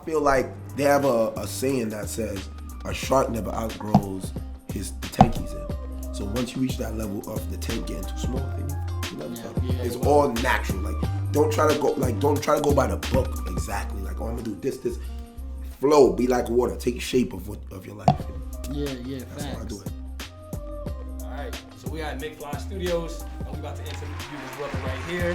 feel like they have a saying that says a shark never outgrows the tank he's in. So once you reach that level of the tank getting too small, then you never stop. It's all natural. Like don't try to go by the book exactly. Like I'm gonna do this. Flow, be like water. Take shape of your life. Yeah. That's how I do it. All right. So we at McFly Studios, and we about to interview this brother right here.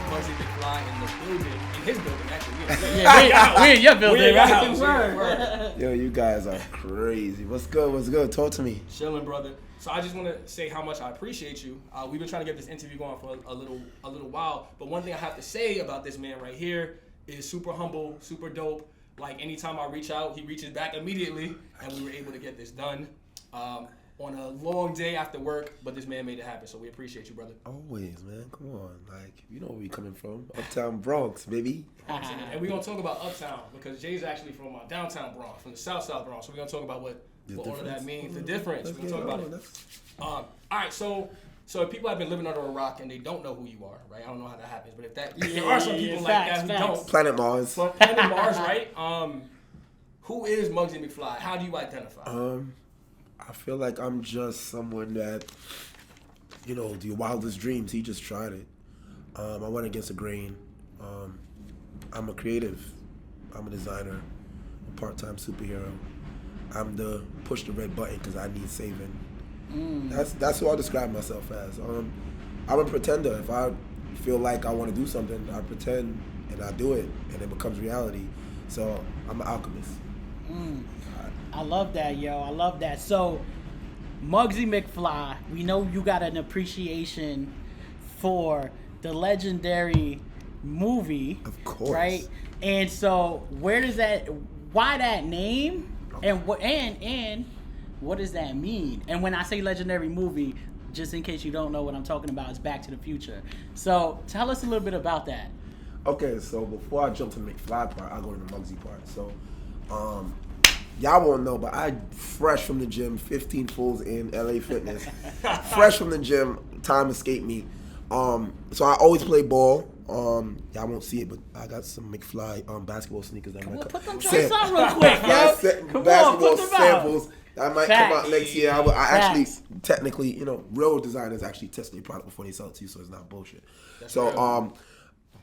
Muggsy McFly in the building, in his building actually. We in your building, right? Word. Yo, you guys are crazy. What's good? Talk to me. Chilling, brother. So I just want to say how much I appreciate you. We've been trying to get this interview going for a little while, but one thing I have to say about this man right here is super humble, super dope. Like anytime I reach out, he reaches back immediately, and we were able to get this done on a long day after work. But this man made it happen, so we appreciate you, brother. Always, man. Come on, like you know where we coming from, Uptown Bronx, baby. And we're gonna talk about Uptown because Jay's actually from downtown Bronx, from the South Bronx. So we're gonna talk about what all of that means, the difference. We're gonna talk about it. All right, so if people have been living under a rock and they don't know who you are, right? I don't know how that happens, but if there are some people like that who don't. Planet Mars. Planet Mars, right? Who is Muggsy McFly? How do you identify? I feel like I'm just someone that, the wildest dreams. He just tried it. I went against the grain. I'm a creative. I'm a designer. A part-time superhero. I'm the push the red button because I need saving. That's who I describe myself as. I'm a pretender. If I feel like I want to do something, I pretend and I do it, and it becomes reality. So I'm an alchemist. I love that, yo. I love that. So, Muggsy McFly, we know you got an appreciation for the legendary movie. Of course. Right? And so, why that name? And what does that mean? And when I say legendary movie, just in case you don't know what I'm talking about, it's Back to the Future. So, tell us a little bit about that. Okay, so before I jump to the McFly part, I'll go to the Muggsy part. So, y'all won't know, but I fresh from the gym, 15 fools in LA Fitness. Fresh from the gym, time escaped me. So I always play ball. Y'all won't see it, but I got some McFly basketball sneakers that might come. Put them joints on real quick, yo. Basketball samples that might Facts. come out next year. I actually, technically, real designers actually test their product before they sell it to you, so it's not bullshit.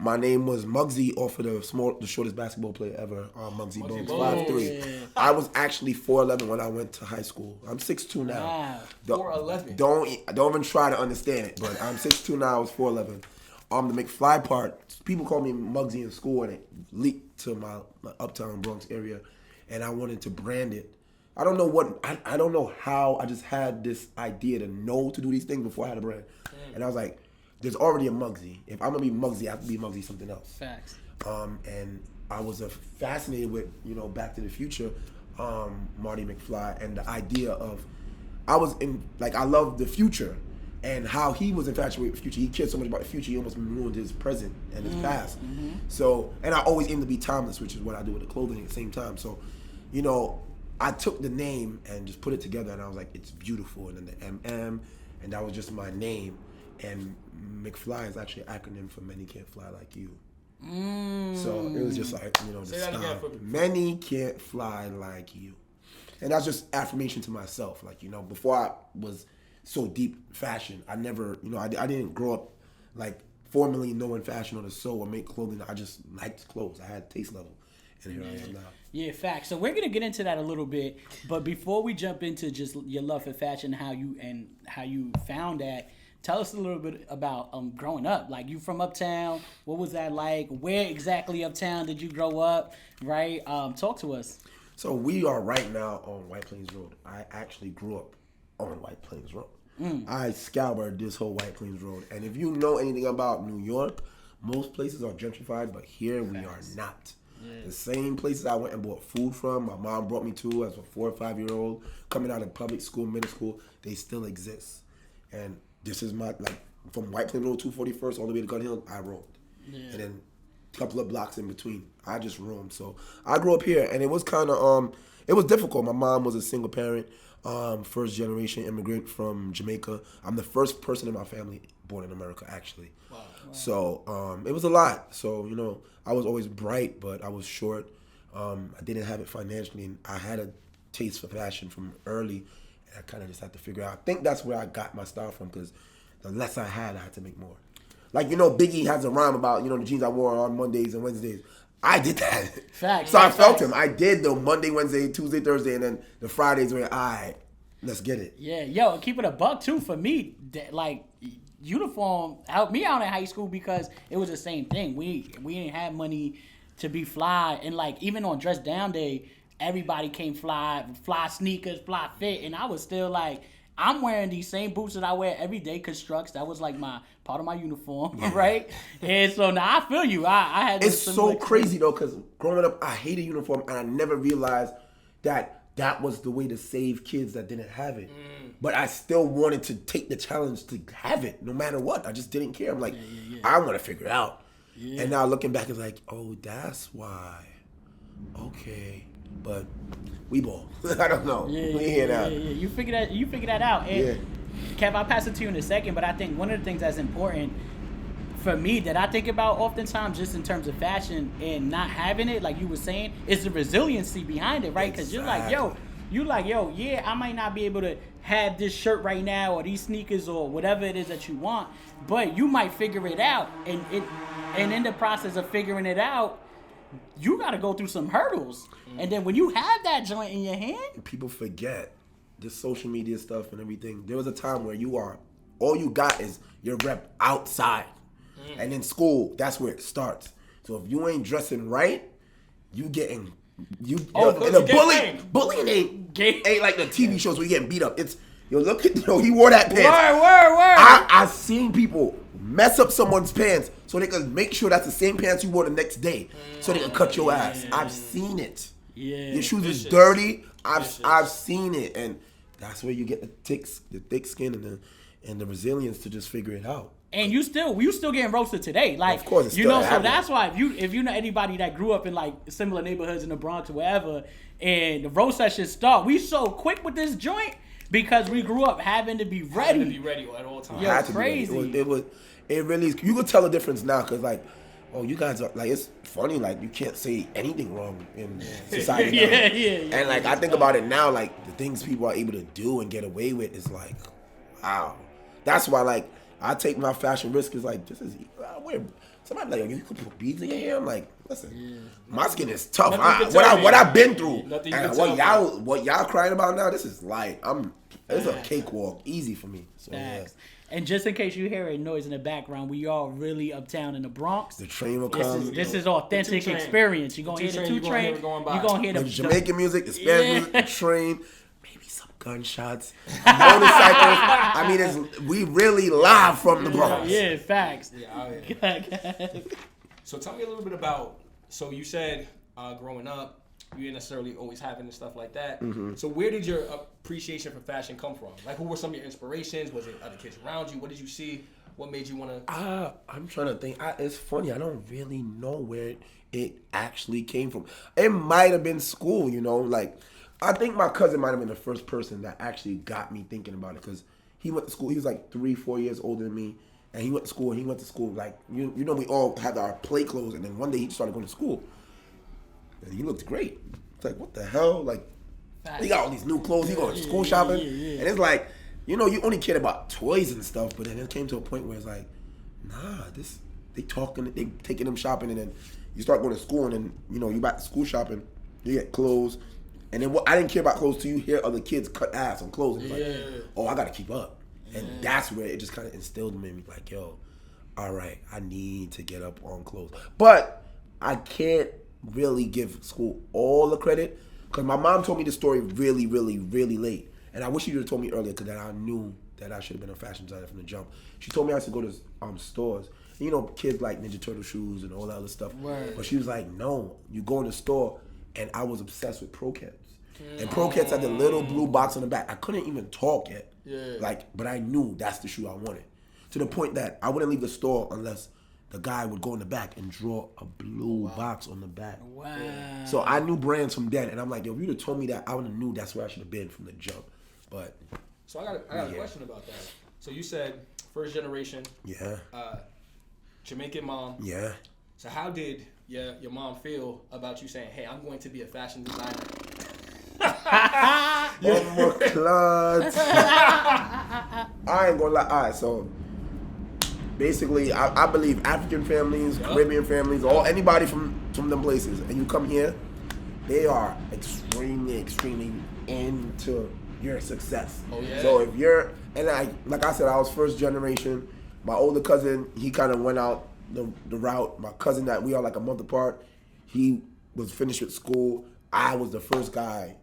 My name was Muggsy off of the shortest basketball player ever, Muggsy Bogues, 5'3". I was actually 4'11" when I went to high school. I'm 6'2" now. Wow. 4'11". Don't even try to understand it, but I'm 6'2" now. I was 4'11". The McFly part, people call me Muggsy in school, and it leaked to my Uptown Bronx area, and I wanted to brand it. I don't know I don't know how. I just had this idea to know to do these things before I had a brand, and I was like, there's already a Muggsy. If I'm gonna be Muggsy, I have to be Muggsy something else. Facts. And I was fascinated with Back to the Future, Marty McFly, and the idea of I love the future and how he was infatuated with the future. He cared so much about the future, he almost ruined his present and his past. So, and I always aim to be timeless, which is what I do with the clothing at the same time. So, I took the name and just put it together, and I was like, it's beautiful, and then the MM, and that was just my name. And McFly is actually an acronym for Many Can't Fly Like You. So it was just like, the style. Many can't fly like you. And that's just affirmation to myself. Like, before I was so deep fashion, I never, I didn't grow up like formally knowing fashion or to sew or make clothing. I just liked clothes. I had taste level. And here I am now. Yeah, facts. So we're gonna get into that a little bit, but before we jump into just your love for fashion, how you found that, tell us a little bit about growing up. Like, you from Uptown. What was that like? Where exactly Uptown did you grow up? Right? Talk to us. So we are right now on White Plains Road. I actually grew up on White Plains Road. I scoured this whole White Plains Road. And if you know anything about New York, most places are gentrified, but here we are not. Yeah. The same places I went and bought food from, my mom brought me to as a 4 or 5 year old, coming out of public school, middle school, they still exist. And this is from White Plains Road, 241st, all the way to Gun Hill, I roamed. Yeah. And then a couple of blocks in between, I just roamed. So I grew up here, and it was kind of, it was difficult. My mom was a single parent, first generation immigrant from Jamaica. I'm the first person in my family born in America, actually. Wow. So it was a lot. So, I was always bright, but I was short. I didn't have it financially, and I had a taste for fashion from early, and I kind of just had to figure out. I think that's where I got my style from, because the less I had to make more. Like, Biggie has a rhyme about, the jeans I wore on Mondays and Wednesdays. I did that. Facts. So I felt him. I did the Monday, Wednesday, Tuesday, Thursday, and then the Fridays were, all right, let's get it. Yeah, yo, keep it a buck too for me. Like, uniform helped me out in high school because it was the same thing. We didn't have money to be fly, and like even on dress down day, everybody came fly sneakers, fly fit, and I was still like, I'm wearing these same boots that I wear every day, Constructs. That was like my part of my uniform, right? And so now I feel you. I had it's so crazy though, because growing up, I hated uniform, and I never realized that was the way to save kids that didn't have it. But I still wanted to take the challenge to have it, no matter what. I just didn't care. I'm like, I want to figure it out. Yeah. And now looking back, it's like, oh, that's why. Okay, but we ball. I don't know. We hear that. Yeah. You figure that out. And Kev, I'll pass it to you in a second. But I think one of the things that's important for me that I think about oftentimes, just in terms of fashion and not having it, like you were saying, is the resiliency behind it, right? Because you're like, yeah, I might not be able to have this shirt right now or these sneakers or whatever it is that you want, but you might figure it out, and in the process of figuring it out, you got to go through some hurdles, and then when you have that joint in your hand, people forget this social media stuff and everything. There was a time where all you got is your rep outside, and in school, that's where it starts. So if you ain't dressing right, you getting. Bullying ain't like the TV shows where you getting beat up. It's look at he wore that pants. Word. I seen people mess up someone's pants so they can make sure that's the same pants you wore the next day, so they can cut your ass. I've seen it. Yeah, your shoes is dirty. I've seen it, and that's where you get the thick skin and the resilience to just figure it out. And you still getting roasted today, like, of course, it's so that's why if you know anybody that grew up in like similar neighborhoods in the Bronx or wherever, and the roast sessions start, we so quick with this joint because we grew up having to be ready. Having to be ready at all times. Yo, crazy. It really is. You could tell the difference now, because like, oh, you guys are like, it's funny, like you can't say anything wrong in society now. Yeah. And like I think about it now, like the things people are able to do and get away with is like, wow. That's why like. I take my fashion risk is like, this is, somebody like, you could put beads in your hair. I'm like, listen, my skin is tough. What I've been through, and what y'all crying about now, this is light. It's a cakewalk, easy for me. So, yeah. And just in case you hear a noise in the background, we all really uptown in the Bronx. The train will come. This is authentic experience. You're going to hear the 2 train. You're going to hear the Jamaican music, the Spanish music, the train. Maybe some gunshots, motorcycles. I mean, we really live from the Bronx. Yeah, facts. So tell me a little bit about, so you said growing up, you didn't necessarily always have it and stuff like that. Mm-hmm. So where did your appreciation for fashion come from? Like, who were some of your inspirations? Was it other kids around you? What did you see? What made you want to? I'm trying to think. It's funny. I don't really know where it actually came from. It might have been school, like, I think my cousin might have been the first person that actually got me thinking about it, because he went to school. He was like 3-4 years older than me, and he went to school. Like, we all had our play clothes, and then one day he started going to school, and he looked great. It's like, what the hell? Like, he got all these new clothes. He going to school shopping, and it's like, you only cared about toys and stuff, but then it came to a point where it's like, nah, they taking them shopping, and then you start going to school, and then you back to school shopping, you get clothes. And then I didn't care about clothes till you hear other kids cut ass on clothes. And it's like, oh, I got to keep up. And that's where it just kind of instilled in me, like, yo, all right, I need to get up on clothes. But I can't really give school all the credit, because my mom told me the story really, really, really late. And I wish she would have told me earlier, because I knew that I should have been a fashion designer from the jump. She told me I used to go to stores. And, kids like Ninja Turtle shoes and all that other stuff. Right. But she was like, no, you go in the store. And I was obsessed with Pro Keds. And Pro Keds had the little blue box on the back. I couldn't even talk yet. Yeah. But I knew that's the shoe I wanted. To the point that I wouldn't leave the store unless the guy would go in the back and draw a blue box on the back. Wow. So I knew brands from then. And I'm like, yo, if you'd have told me that, I would have knew that's where I should have been from the jump. But. So I got a question about that. So you said first generation. Yeah. Jamaican mom. Yeah. So how did your mom feel about you saying, "Hey, I'm going to be a fashion designer"? I ain't gonna lie. All right, so basically, I believe African families, Caribbean families, or anybody from them places, and you come here, they are extremely into your success. Oh yeah. So if you're, and like I said, I was first generation. My older cousin, he kind of went out the route. My cousin, that we are like a month apart, he was finished with school. I was the first guy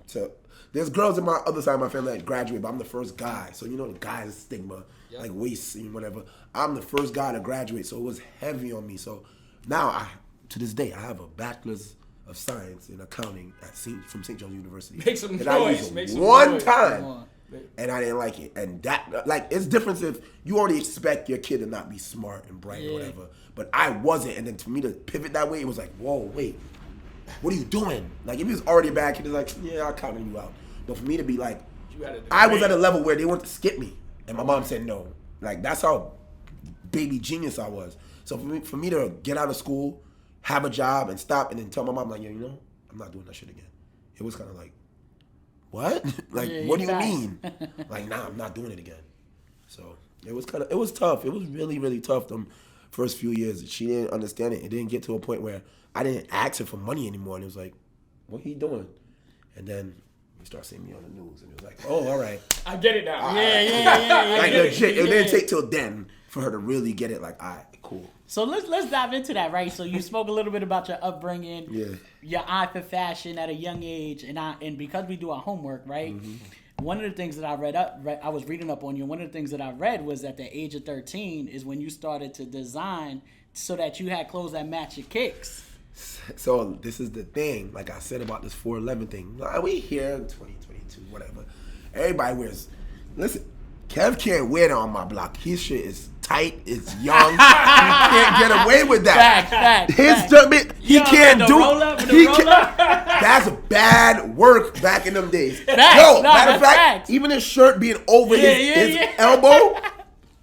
to. There's girls in my other side of my family that graduate, but I'm the first guy. So you know the guy's stigma, like waist and whatever. I'm the first guy to graduate, so it was heavy on me. So now, to this day, I have a bachelor's of science in accounting from St. John's University. Make some and noise. I used one time, and I didn't like it. And that, like, it's different if you already expect your kid to not be smart and bright or whatever. But I wasn't, and then for me to pivot that way, it was like, whoa, wait. What are you doing? Like, if he was already a bad kid, it's like, yeah, I'll count you out. But for me to be like, I was at a level where they wanted to skip me. And my mom said no. Like, that's how baby genius I was. So for me to get out of school, have a job, and stop, and then tell my mom, like, yeah, you know, I'm not doing that shit again. It was kind of like, what? Like, what do you mean? Like, nah, I'm not doing it again. So it was tough. It was really, really tough them first few years. She didn't understand it. It didn't get to a point where I didn't ask her for money anymore. And it was like, what are you doing? And then you start seeing me on the news. And it was like, oh, all right. I get it now. Yeah. Like, legit. It didn't take till then for her to really get it. Like, all right, cool. So let's dive into that, right? So you spoke a little bit about your upbringing, your eye for fashion at a young age, and because we do our homework, right? Mm-hmm. One of the things that I was reading up on you. One of the things that I read was at the age of 13 is when you started to design so that you had clothes that match your kicks. So this is the thing, like I said about this 411 thing. We here in 2022, whatever. Everybody wears. Listen, Kev can't wear that on my block. His shit is tight. It's young. He can't get away with that. Fact. He can't do. He can't. That's bad work back in them days. Matter of fact, even his shirt being over his elbow,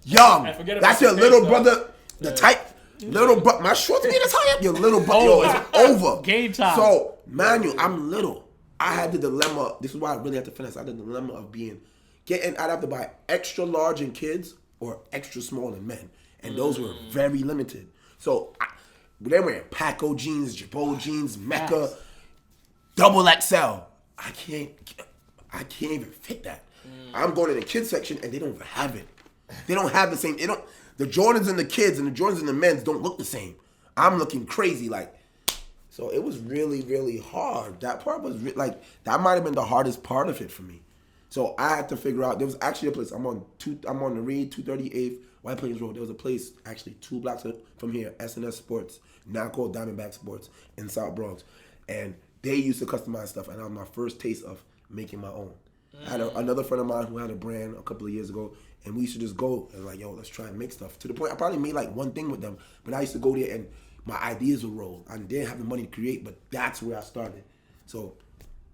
young. That's your little brother. The tight. Little brother, my shorts being as high up. Your little brother, it's over. Game time. So, I'm little. I had the dilemma. This is why I really had to finesse. I had the dilemma of I'd have to buy extra large in kids or extra small in men. And those were very limited. So they're wearing Paco jeans, Jabot jeans, Mecca, double XL. I can't even fit that. I'm going in the kids section and they don't even have it. They don't have the same. The Jordans and the kids and the Jordans and the men's don't look the same. I'm looking crazy, like. So it was really, really hard. That part was that might have been the hardest part of it for me. So I had to figure out. There was actually a place. I'm on the Reed 238th White Plains Road. There was a place actually 2 blocks from here, SNS Sports, now called Diamondback Sports in South Bronx, and they used to customize stuff. And that was my first taste of making my own. I had another friend of mine who had a brand a couple of years ago, and we used to just go and like, yo, let's try and make stuff. To the point I probably made like one thing with them, but I used to go there and my ideas would roll. I didn't have the money to create, but that's where I started. So,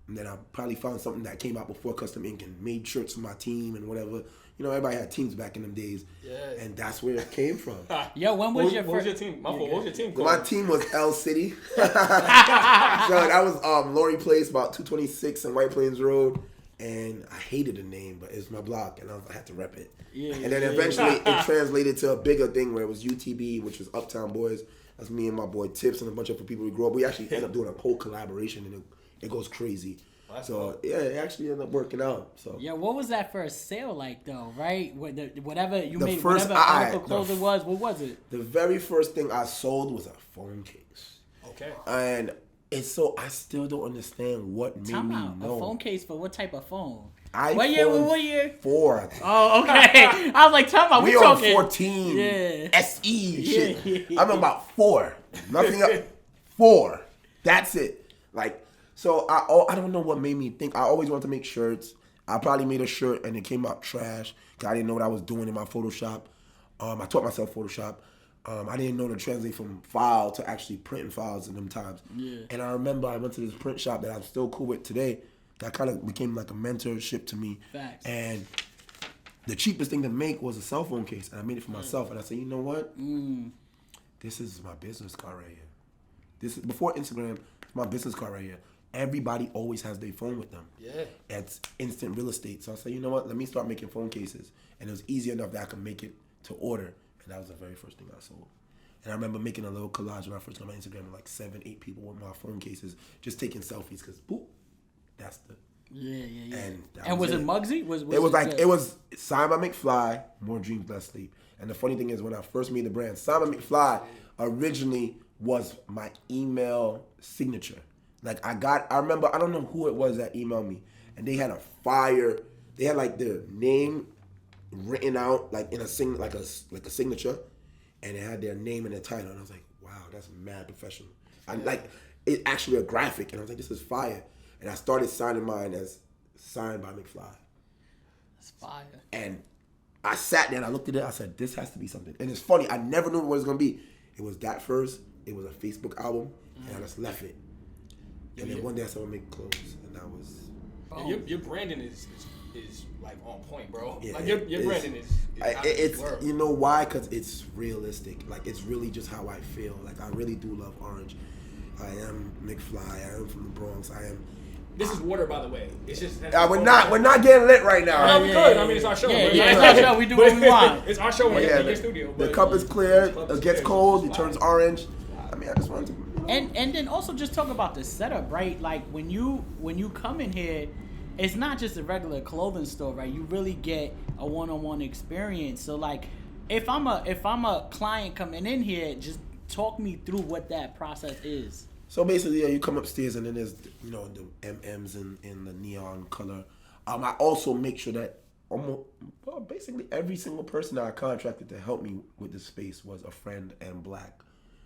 and then I probably found something that came out before Custom Ink and made shirts for my team and whatever. You know, everybody had teams back in them days. Yeah. And that's where it came from. Yo, what was your team? What was your team called? My team was L City. So that was Lori Place, about 226 and White Plains Road. And I hated the name, but it's my block, and I had to rep it. And then eventually it translated to a bigger thing where it was UTB, which was Uptown Boys. That's me and my boy Tips and a bunch of people we grew up. We actually ended up doing a whole collaboration, and it goes crazy. So yeah, it actually ended up working out. So yeah, what was that first sale like though? Right, whatever article clothes it was. What was it? The very first thing I sold was a phone case. Okay. And it's so I still don't understand what made me know. A phone case for what type of phone? What year? 4. Oh, okay. I was like, tell me, we on 14. SE shit. Yeah. I'm about 4. Nothing up. 4. That's it. Like. So I don't know what made me think. I always wanted to make shirts. I probably made a shirt and it came out trash because I didn't know what I was doing in my Photoshop. I taught myself Photoshop. I didn't know to translate from file to actually printing files in them times. Yeah. And I remember I went to this print shop that I'm still cool with today. That kind of became like a mentorship to me. Facts. And the cheapest thing to make was a cell phone case. And I made it for myself. And I said, you know what? This is my business card right here. this is before Instagram. My business card right here. Everybody always has their phone with them. Yeah. It's instant real estate. So I said, you know what? Let me start making phone cases. And it was easy enough that I could make it to order. And that was the very first thing I sold. And I remember making a little collage when I first got my Instagram with like 7, 8 people with my phone cases, just taking selfies because, boop, that's the. Yeah. And was it Muggsy? It was signed by McFly, More Dreams, Less Sleep. And the funny thing is, when I first made the brand, signed by McFly originally was my email signature. Like I remember, I don't know who it was that emailed me, and they had they had like their name written out like in a signature, and it had their name and their title, and I was like, wow, that's mad professional. I like it actually a graphic, and I was like, this is fire. And I started signing mine as signed by McFly. That's fire. And I sat there and I looked at it, I said, this has to be something. And it's funny, I never knew what it was gonna be. It was that first, it was a Facebook album, and I just left it. And then one day I said, I'll make clothes, and that was. Your branding is like on point, bro. Yeah, like your branding is it's you know why? Because it's realistic. Like it's really just how I feel. Like I really do love orange. I am McFly. I am from the Bronx. I am. This is water, by the way. It's just. We're not getting lit right now. No, we could. I mean, it's our show. It's our show. We do what we want. It's our show in your studio. The cup is clear. It gets cold. It turns orange. I mean, I just wanted to. And then also just talk about the setup, right? Like when you come in here, it's not just a regular clothing store, right? You really get a one-on-one experience. So like, if I'm a client coming in here, just talk me through what that process is. So basically, you come upstairs and then there's the MMs in the neon color. I also make sure that basically every single person that I contracted to help me with the space was a friend and black.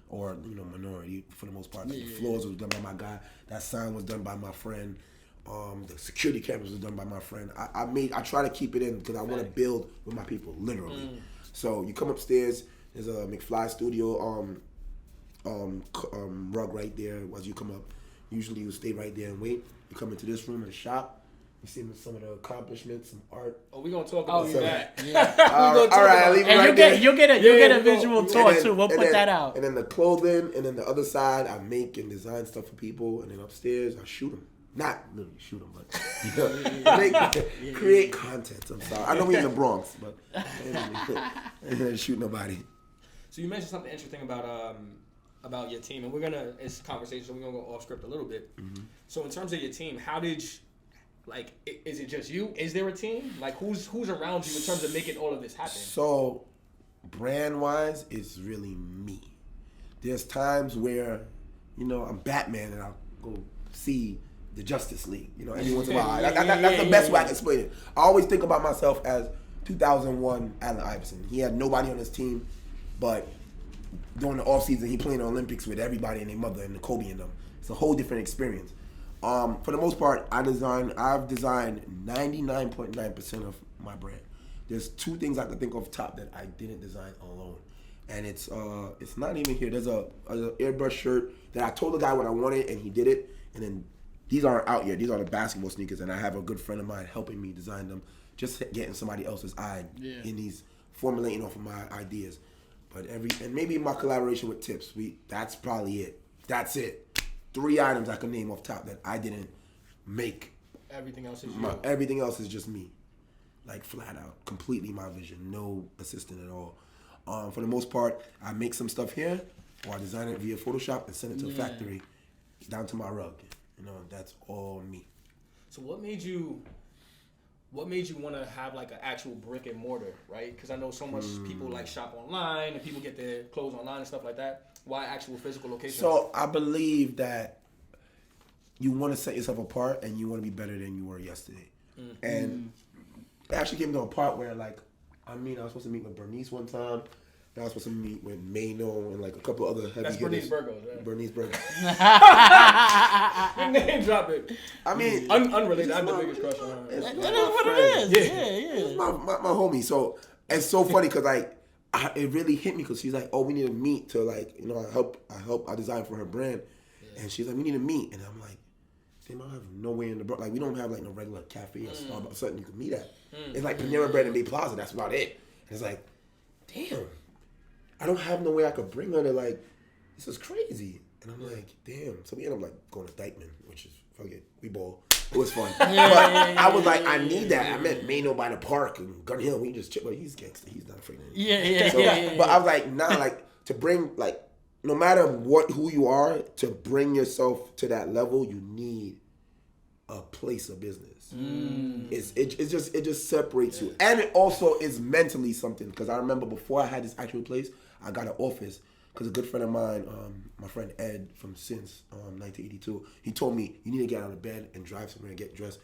Or minority for the most part. Like the floors was done by my guy. That sign was done by my friend. The security cameras was done by my friend. I try to keep it in because I want to build with my people, literally. So you come upstairs. There's a McFly Studio rug right there as you come up. Usually you stay right there and wait. You come into this room and shop. You see some of the accomplishments, some art. Oh, we're gonna talk about that. Yeah. All right, leave it right there. You'll get a visual tour too. We'll put that out. And then the clothing, and then the other side, I make and design stuff for people. And then upstairs, I shoot them. Not literally shoot them, but create content. I'm sorry. I know we're in the Bronx, but I didn't shoot nobody. So you mentioned something interesting about your team, and it's a conversation, so we're gonna go off script a little bit. Mm-hmm. So in terms of your team, how did is it just you? Is there a team? Like who's around you in terms of making all of this happen? So brand wise, it's really me. There's times where, I'm Batman and I'll go see the Justice League. Every once in a while. That's the best way I can explain it. I always think about myself as 2001 Allen Iverson. He had nobody on his team, but during the off season, he played in the Olympics with everybody and their mother and the Kobe and them. It's a whole different experience. For the most part, I've designed 99.9% of my brand. There's 2 things I can think of top that I didn't design alone, and it's not even here. There's a airbrush shirt that I told the guy what I wanted, and he did it. And then these aren't out yet. These are the basketball sneakers, and I have a good friend of mine helping me design them, just getting somebody else's eye in these formulating off of my ideas. But and maybe my collaboration with Tips, that's probably it. That's it. 3 items I can name off top that I didn't make. Everything else is you. Everything else is just me. Like flat out. Completely my vision. No assistant at all. For the most part, I make some stuff here, or I design it via Photoshop and send it to a factory, down to my rug. That's all me. So what made you want to have like an actual brick and mortar, right? Because I know so much people like shop online and people get their clothes online and stuff like that. Why actual physical location? So I believe that you want to set yourself apart and you want to be better than you were yesterday. Mm-hmm. And it actually came to a part where I was supposed to meet with Bernice one time. Then I was supposed to meet with Mano and like a couple other heavy hitters. That's Bernice Burgos, right? Bernice Burgos. Name drop it. I mean, unrelated. I'm the biggest crush on her. That is what it is. Yeah. It's my homie. So it's so funny because it really hit me because she's like, oh, we need to meet to I design for her brand. Yeah. And she's like, we need to meet. And I'm like, damn, I have nowhere in the Bronx. Like, we don't have no regular cafe or Starbucks, something you can meet at. It's like Panera Bread and Bay Plaza. That's about it. And it's like, damn, I don't have no way I could bring her to this is crazy. And I'm like, damn. So we end up like going to Dykeman, which is, fuck it, we ball. It was fun. I was like, I need that. I meant Mano by the park and Gun Hill. We just chill. But he's gangster. He's not afraid of anything. But I was like, nah, like to bring like no matter who you are, to bring yourself to that level, you need a place of business. It just separates you, and it also is mentally something. Because I remember before I had this actual place, I got an office. Because a good friend of mine, my friend Ed from Since 1982, he told me you need to get out of bed and drive somewhere and get dressed,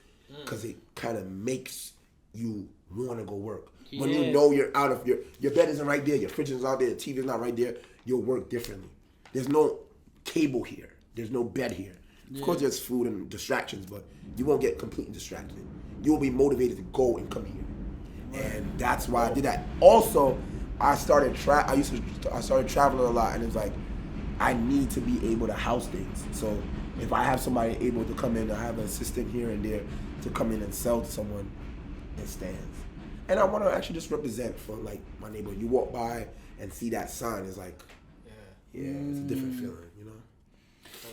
because it kind of makes you want to go work. When you know you're out of your bed isn't right there, your fridge is out there, the TV's not right there, you'll work differently. There's no cable here. There's no bed here. Of course, there's food and distractions, but you won't get completely distracted. You'll be motivated to go and come here, and that's why I did that. Also, I started traveling a lot, and it's like I need to be able to house things. So if I have somebody able to come in, I have an assistant here and there to come in and sell to someone, it stands. And I want to actually just represent for like my neighborhood. You walk by and see that sign, it's like, yeah, it's a different feeling, you know.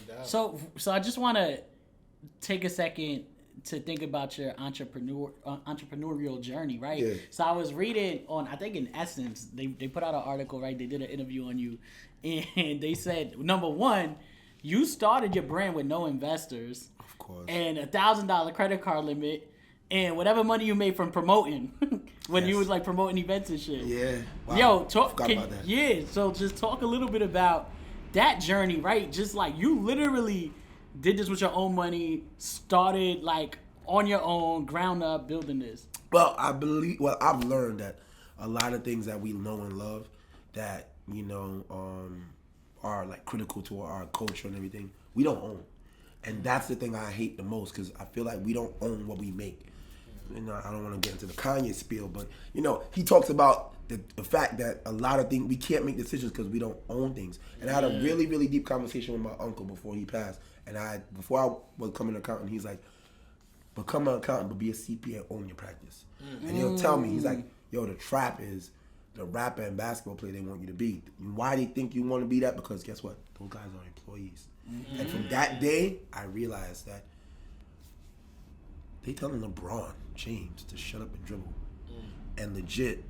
No doubt. So I just want to take a second to think about your entrepreneurial journey, right? Yeah. So I was reading on, I think in Essence, they put out an article, right? They did an interview on you, and they said, number one, you started your brand with no investors, Of course. and $1,000 credit card limit, and whatever money you made from promoting when you was like promoting events and shit. Yeah. Wow. Yo, Forgot about that. Yeah. So just talk a little bit about that journey, right? Just like you literally did this with your own money, started like on your own, ground up, building this. Well, I've learned that a lot of things that we know and love that, you know, are like critical to our culture and everything, we don't own. And that's the thing I hate the most, because I feel like we don't own what we make. You know, I don't want to get into the Kanye spiel, but, you know, he talks about the fact that a lot of things, we can't make decisions because we don't own things. And I had a really, really deep conversation with my uncle before he passed. And before I was becoming an accountant, he's like, become an accountant, but be a CPA and own your practice. And he'll tell me, he's like, yo, the trap is the rapper and basketball player they want you to be. And why they think you want to be that? Because guess what? Those guys are employees. And from that day, I realized that they telling LeBron James to shut up and dribble. And legit,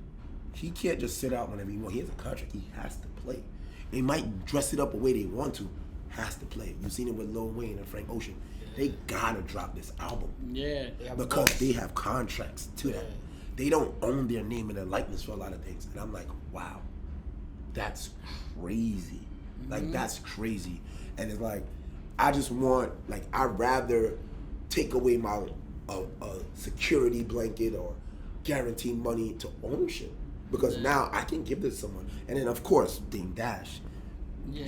he can't just sit out whenever he wants. He has a contract. He has to play. They might dress it up the way they want to. Has to play. You've seen it with Lil Wayne and Frank Ocean. They gotta drop this album. Yeah. Because they have contracts to that. They don't own their name and their likeness for a lot of things. And I'm like, wow, that's crazy. Like, that's crazy. And it's like, I just want, like, I'd rather take away my security blanket or guarantee money to ownership. Because now I can give this to someone. And then, of course, Ding Dash.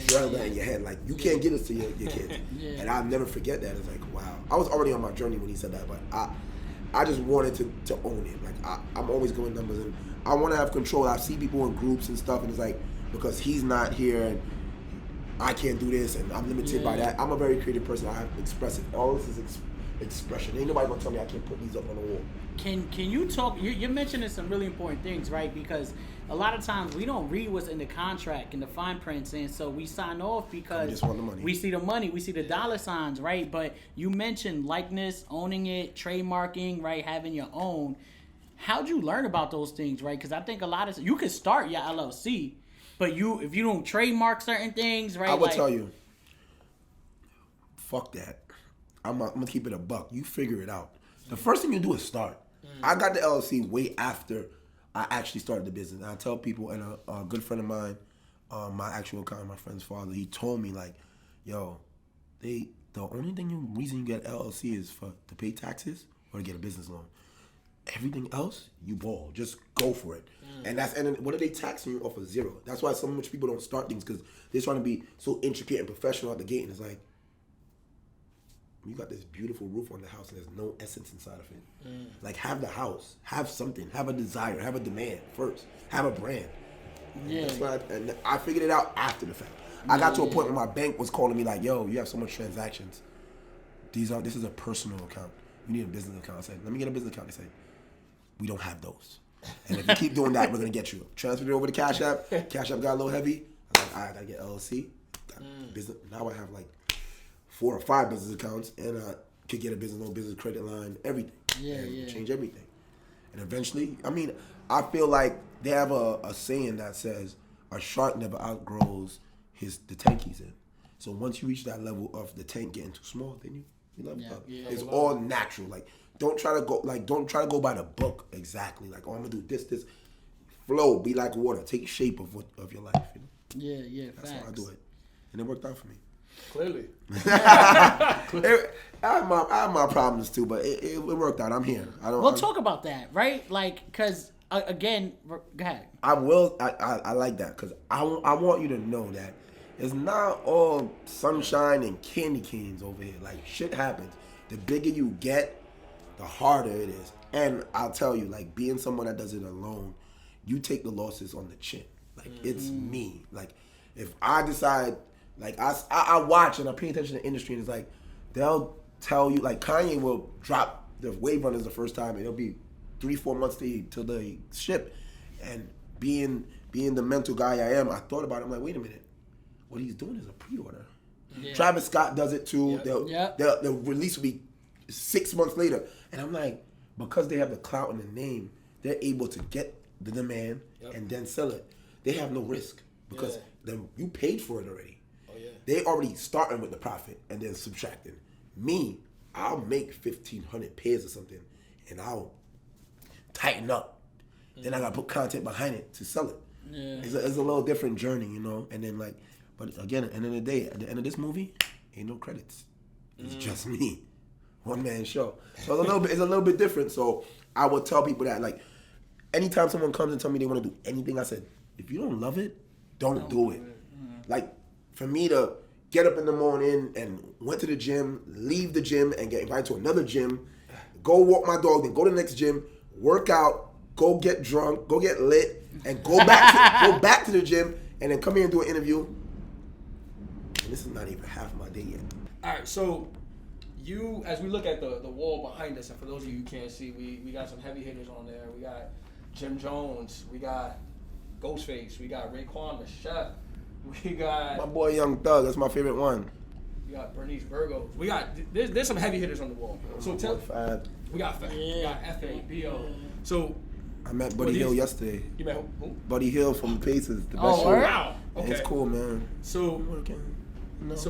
Drill that in your head. Like, you can't get this to your kids. And I'll never forget that. It's like, wow. I was already on my journey when he said that, but I just wanted to own it. Like, I'm always going numbers, and I want to have control. I see people in groups and stuff, and it's like, because he's not here, and I can't do this, and I'm limited by that. I'm a very creative person. I have to express it. All this is expression. Ain't nobody gonna tell me I can't put these up on the wall. Can you talk? You're mentioning some really important things, right? Because a lot of times we don't read what's in the contract and the fine prints, and so we sign off because we just want the money. We see the money, we see the dollar signs, right? But you mentioned likeness, owning it, trademarking, right? Having your own. How'd you learn about those things, right? Because I think a lot of you can start your LLC, but if you don't trademark certain things, right? I will tell you, fuck that. I'm gonna keep it a buck. You figure it out. The first thing you do is start. I got the LLC way after I actually started the business. And I tell people, and a good friend of mine, my actual accountant, my friend's father, he told me, like, yo, the only reason you get LLC is to pay taxes or to get a business loan. Everything else, you ball. Just go for it. And what are they taxing you off of zero? That's why so much people don't start things, because they're trying to be so intricate and professional out the gate, and it's like, you got this beautiful roof on the house and there's no essence inside of it. Like, have the house, have something, have a desire, have a demand first, have a brand. Yeah. And I figured it out after the fact. I got to a point where my bank was calling me like, yo, you have so much transactions. This is a personal account. You need a business account. I said, let me get a business account. They said, we don't have those. And if you keep doing that, we're going to get you. Transferred it over to Cash App. Cash App got a little heavy. I was like, all right, I got to get LLC. business. Now I have like 4 or 5 business accounts, and I could get a business loan, business credit line, everything. Change everything. And eventually, I mean, I feel like they have a saying that says a shark never outgrows the tank he's in. So once you reach that level of the tank getting too small, then you level up. It's all natural. Like don't try to go by the book exactly. Like, oh, I'm gonna do this. Flow, be like water, take shape of your life. You know? Yeah, That's how I do it, and it worked out for me. Clearly. I have my problems too, but it worked out. I'm here. We'll talk about that, right? Like, because again, go ahead. I will. I like that because I want you to know that it's not all sunshine and candy canes over here. Like, shit happens. The bigger you get, the harder it is. And I'll tell you, like, being someone that does it alone, you take the losses on the chin. Like, it's me. Like, if I decide, like, I watch and I pay attention to the industry, and it's like, they'll tell you, like, Kanye will drop the Wave Runners the first time, and it'll be 3-4 months till they ship. And being the mental guy I am, I thought about it. I'm like, wait a minute. What he's doing is a pre-order. Yeah. Travis Scott does it too. The release will be 6 months later. And I'm like, because they have the clout in the name, they're able to get the demand and then sell it. They have no risk because then you paid for it already. Oh, yeah. They already starting with the profit and then subtracting. Me, I'll make 1,500 pairs or something and I'll tighten up. Then I gotta put content behind it to sell it. Yeah. It's a little different journey, you know? And then like, but again, at the end of the day, at the end of this movie, ain't no credits. It's just me. One man show. So it's a little bit different. So I would tell people that, like, anytime someone comes and tell me they want to do anything, I said, if you don't love it, don't do it. Like, for me to get up in the morning and went to the gym, leave the gym and get invited to another gym, go walk my dog, then go to the next gym, work out, go get drunk, go get lit, and go back to the gym, and then come here and do an interview. And this is not even half my day yet. All right, so as we look at the wall behind us, and for those of you who can't see, we got some heavy hitters on there. We got Jim Jones, we got Ghostface, we got Raekwon the Chef, we got my boy Young Thug. That's my favorite one. We got Bernice Burgos. We got there's some heavy hitters on the wall. So we got Fab. We got F.A.B.O. So I met Buddy Hill yesterday. You met who? Buddy Hill from the Pacers. The best show. Wow. Okay. It's cool, man. So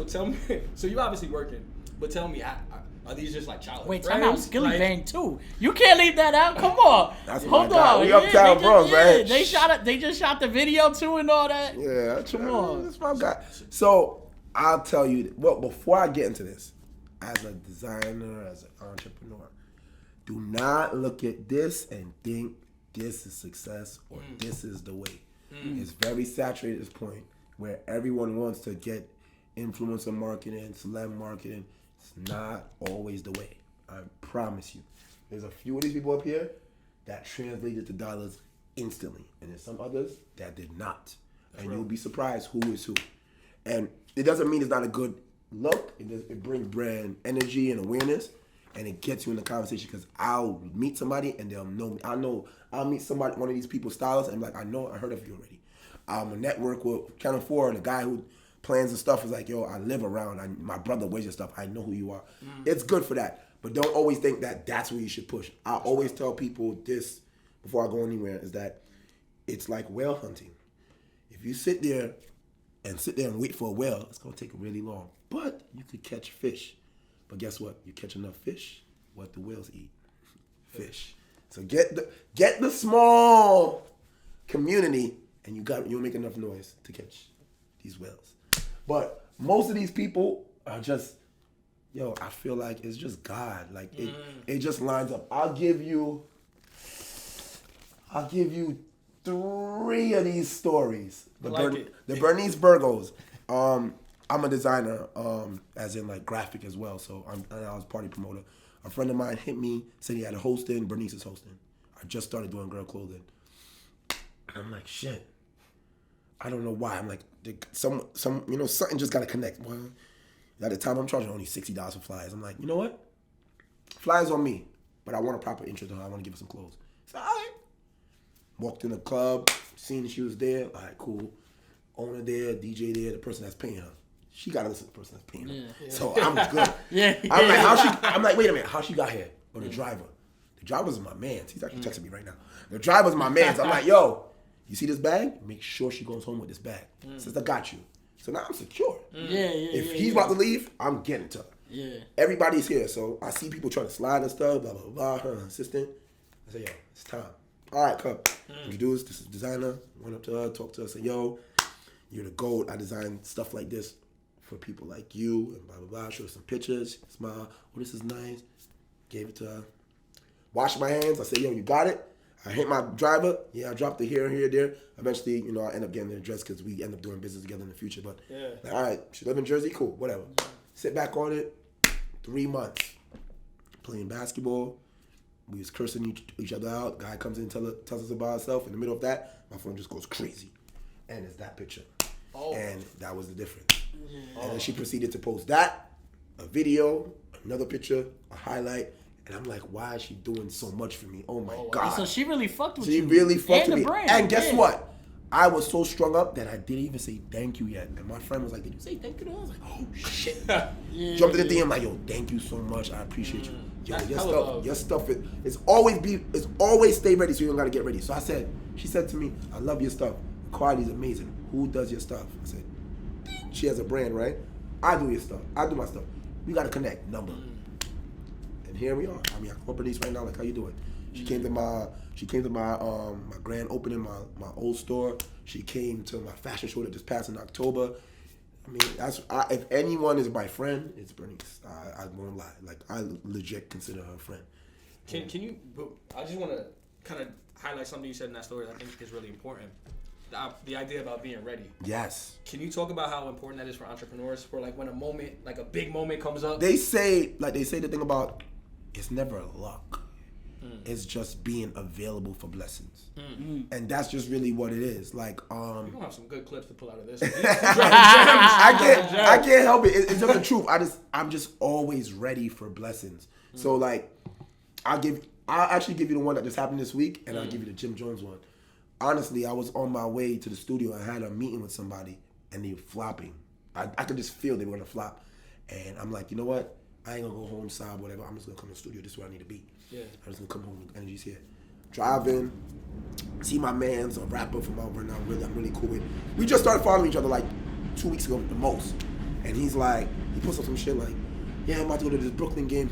tell me. So you obviously working, but tell me, are these just like childhood friends? Wait, time out. Skilly Bang too. You can't leave that out. Come on. That's Hold on. We uptown Bronx, right? They shot it. They just shot the video too and all that. Yeah, come on. That's my guy. So I'll tell you. Well, before I get into this, as a designer, as an entrepreneur, do not look at this and think this is success or this is the way. It's very saturated at this point where everyone wants to get influencer marketing, celeb marketing. It's not always the way. I promise you. There's a few of these people up here that translated to dollars instantly. And there's some others that did not. And you'll be surprised who is who. And it doesn't mean it's not a good look. It brings brand energy and awareness. And it gets you in the conversation because I'll meet somebody and they'll know me. I'll meet somebody, one of these people's stylists, and I'm like, I heard of you already. I'm a network with Channel 4, and the guy who plans the stuff is like, yo, I live around. My brother wears your stuff. I know who you are. It's good for that. But don't always think that that's where you should push. I always tell people this before I go anywhere is that it's like whale hunting. If you sit there and wait for a whale, it's going to take really long. But you could catch fish. But guess what? You catch enough fish, what the whales eat? Fish. So get the small community, and you'll make enough noise to catch these whales. But most of these people are just, I feel like it's just God. Like it just lines up. I'll give you 3 of these stories. The Bernice Burgos. I'm a designer, as in like graphic as well. So I was party promoter. A friend of mine hit me, said he had a hosting. Bernice is hosting. I just started doing girl clothing. And I'm like, shit. I don't know why. I'm like, something just got to connect. Well, at the time, I'm charging only $60 for flyers. I'm like, you know what? Flyers on me, but I want a proper intro to her. I want to give her some clothes. So, all right. Walked in the club, seen she was there. All right, cool. Owner there, DJ there, the person that's paying her. she got to listen to the person that's paying her. Yeah. So I'm good. Yeah. I'm like, wait a minute, how she got here? Or the driver. The driver's my man. He's actually texting me right now. The driver's my man. So I'm like, yo, you see this bag? Make sure she goes home with this bag. Says, I got you. So now I'm secure. If he's about to leave, I'm getting to her. Yeah. Everybody's here. So I see people trying to slide and stuff, blah, blah, blah. Her assistant. I say, yo, it's time. All right, come. Introduce, this is designer. Went up to her, talked to her, said, yo, you're the GOAT. I designed stuff like this for people like you, and blah, blah, blah. Showed her some pictures. Smile. Oh, this is nice. Gave it to her. Washed my hands. I said, yo, you got it? I hit my driver. Yeah, I dropped it here, there. Eventually, you know, I end up getting the address because we end up doing business together in the future. But, like, all right, she live in Jersey? Cool, whatever. Sit back on it. 3 months. Playing basketball. We was cursing each other out. Guy comes in, tells us about himself. In the middle of that, my phone just goes crazy. And it's that picture. Oh. And that was the difference. And then she proceeded to post that, a video, another picture, a highlight. And I'm like, why is she doing so much for me? Oh my God. So she really fucked with you. She really fucked with me. Brand. And guess what? I was so strung up that I didn't even say thank you yet. And my friend was like, did you say thank you to her? I was like, oh shit. Jumped in the DM like, yo, thank you so much. I appreciate you. Yo, your stuff it's always stay ready so you don't gotta get ready. So she said to me, I love your stuff. Quality's amazing. Who does your stuff? I said, she has a brand, right? I do your stuff. I do my stuff. We gotta connect. Number. And here we are. I mean, I call Bernice right now, like, how you doing? She came to my my grand opening, my old store. She came to my fashion show that just passed in October. I mean, if anyone is my friend, it's Bernice. I won't lie. Like, I legit consider her a friend. Can you? I just want to kind of highlight something you said in that story that I think is really important. The idea about being ready. Yes. Can you talk about how important that is for entrepreneurs? For like when a moment, like a big moment comes up. They say the thing about it's never luck. It's just being available for blessings. And that's just really what it is. Like, you don't have some good clips to pull out of this. I can't help it. It's just the truth. I'm just always ready for blessings. So like, I'll actually give you the one that just happened this week, and I'll give you the Jim Jones one. Honestly, I was on my way to the studio. I had a meeting with somebody, and they were flopping. I could just feel they were gonna flop, and I'm like, you know what? I ain't gonna go home, sob, whatever. I'm just gonna come to the studio. This is where I need to be. Yeah. I'm just gonna come home. The energy's here. Drive in, see my man's a rapper from over now. I'm really cool with. We just started following each other like 2 weeks ago, the most. And he's like, he puts up some shit like, yeah, I'm about to go to this Brooklyn game.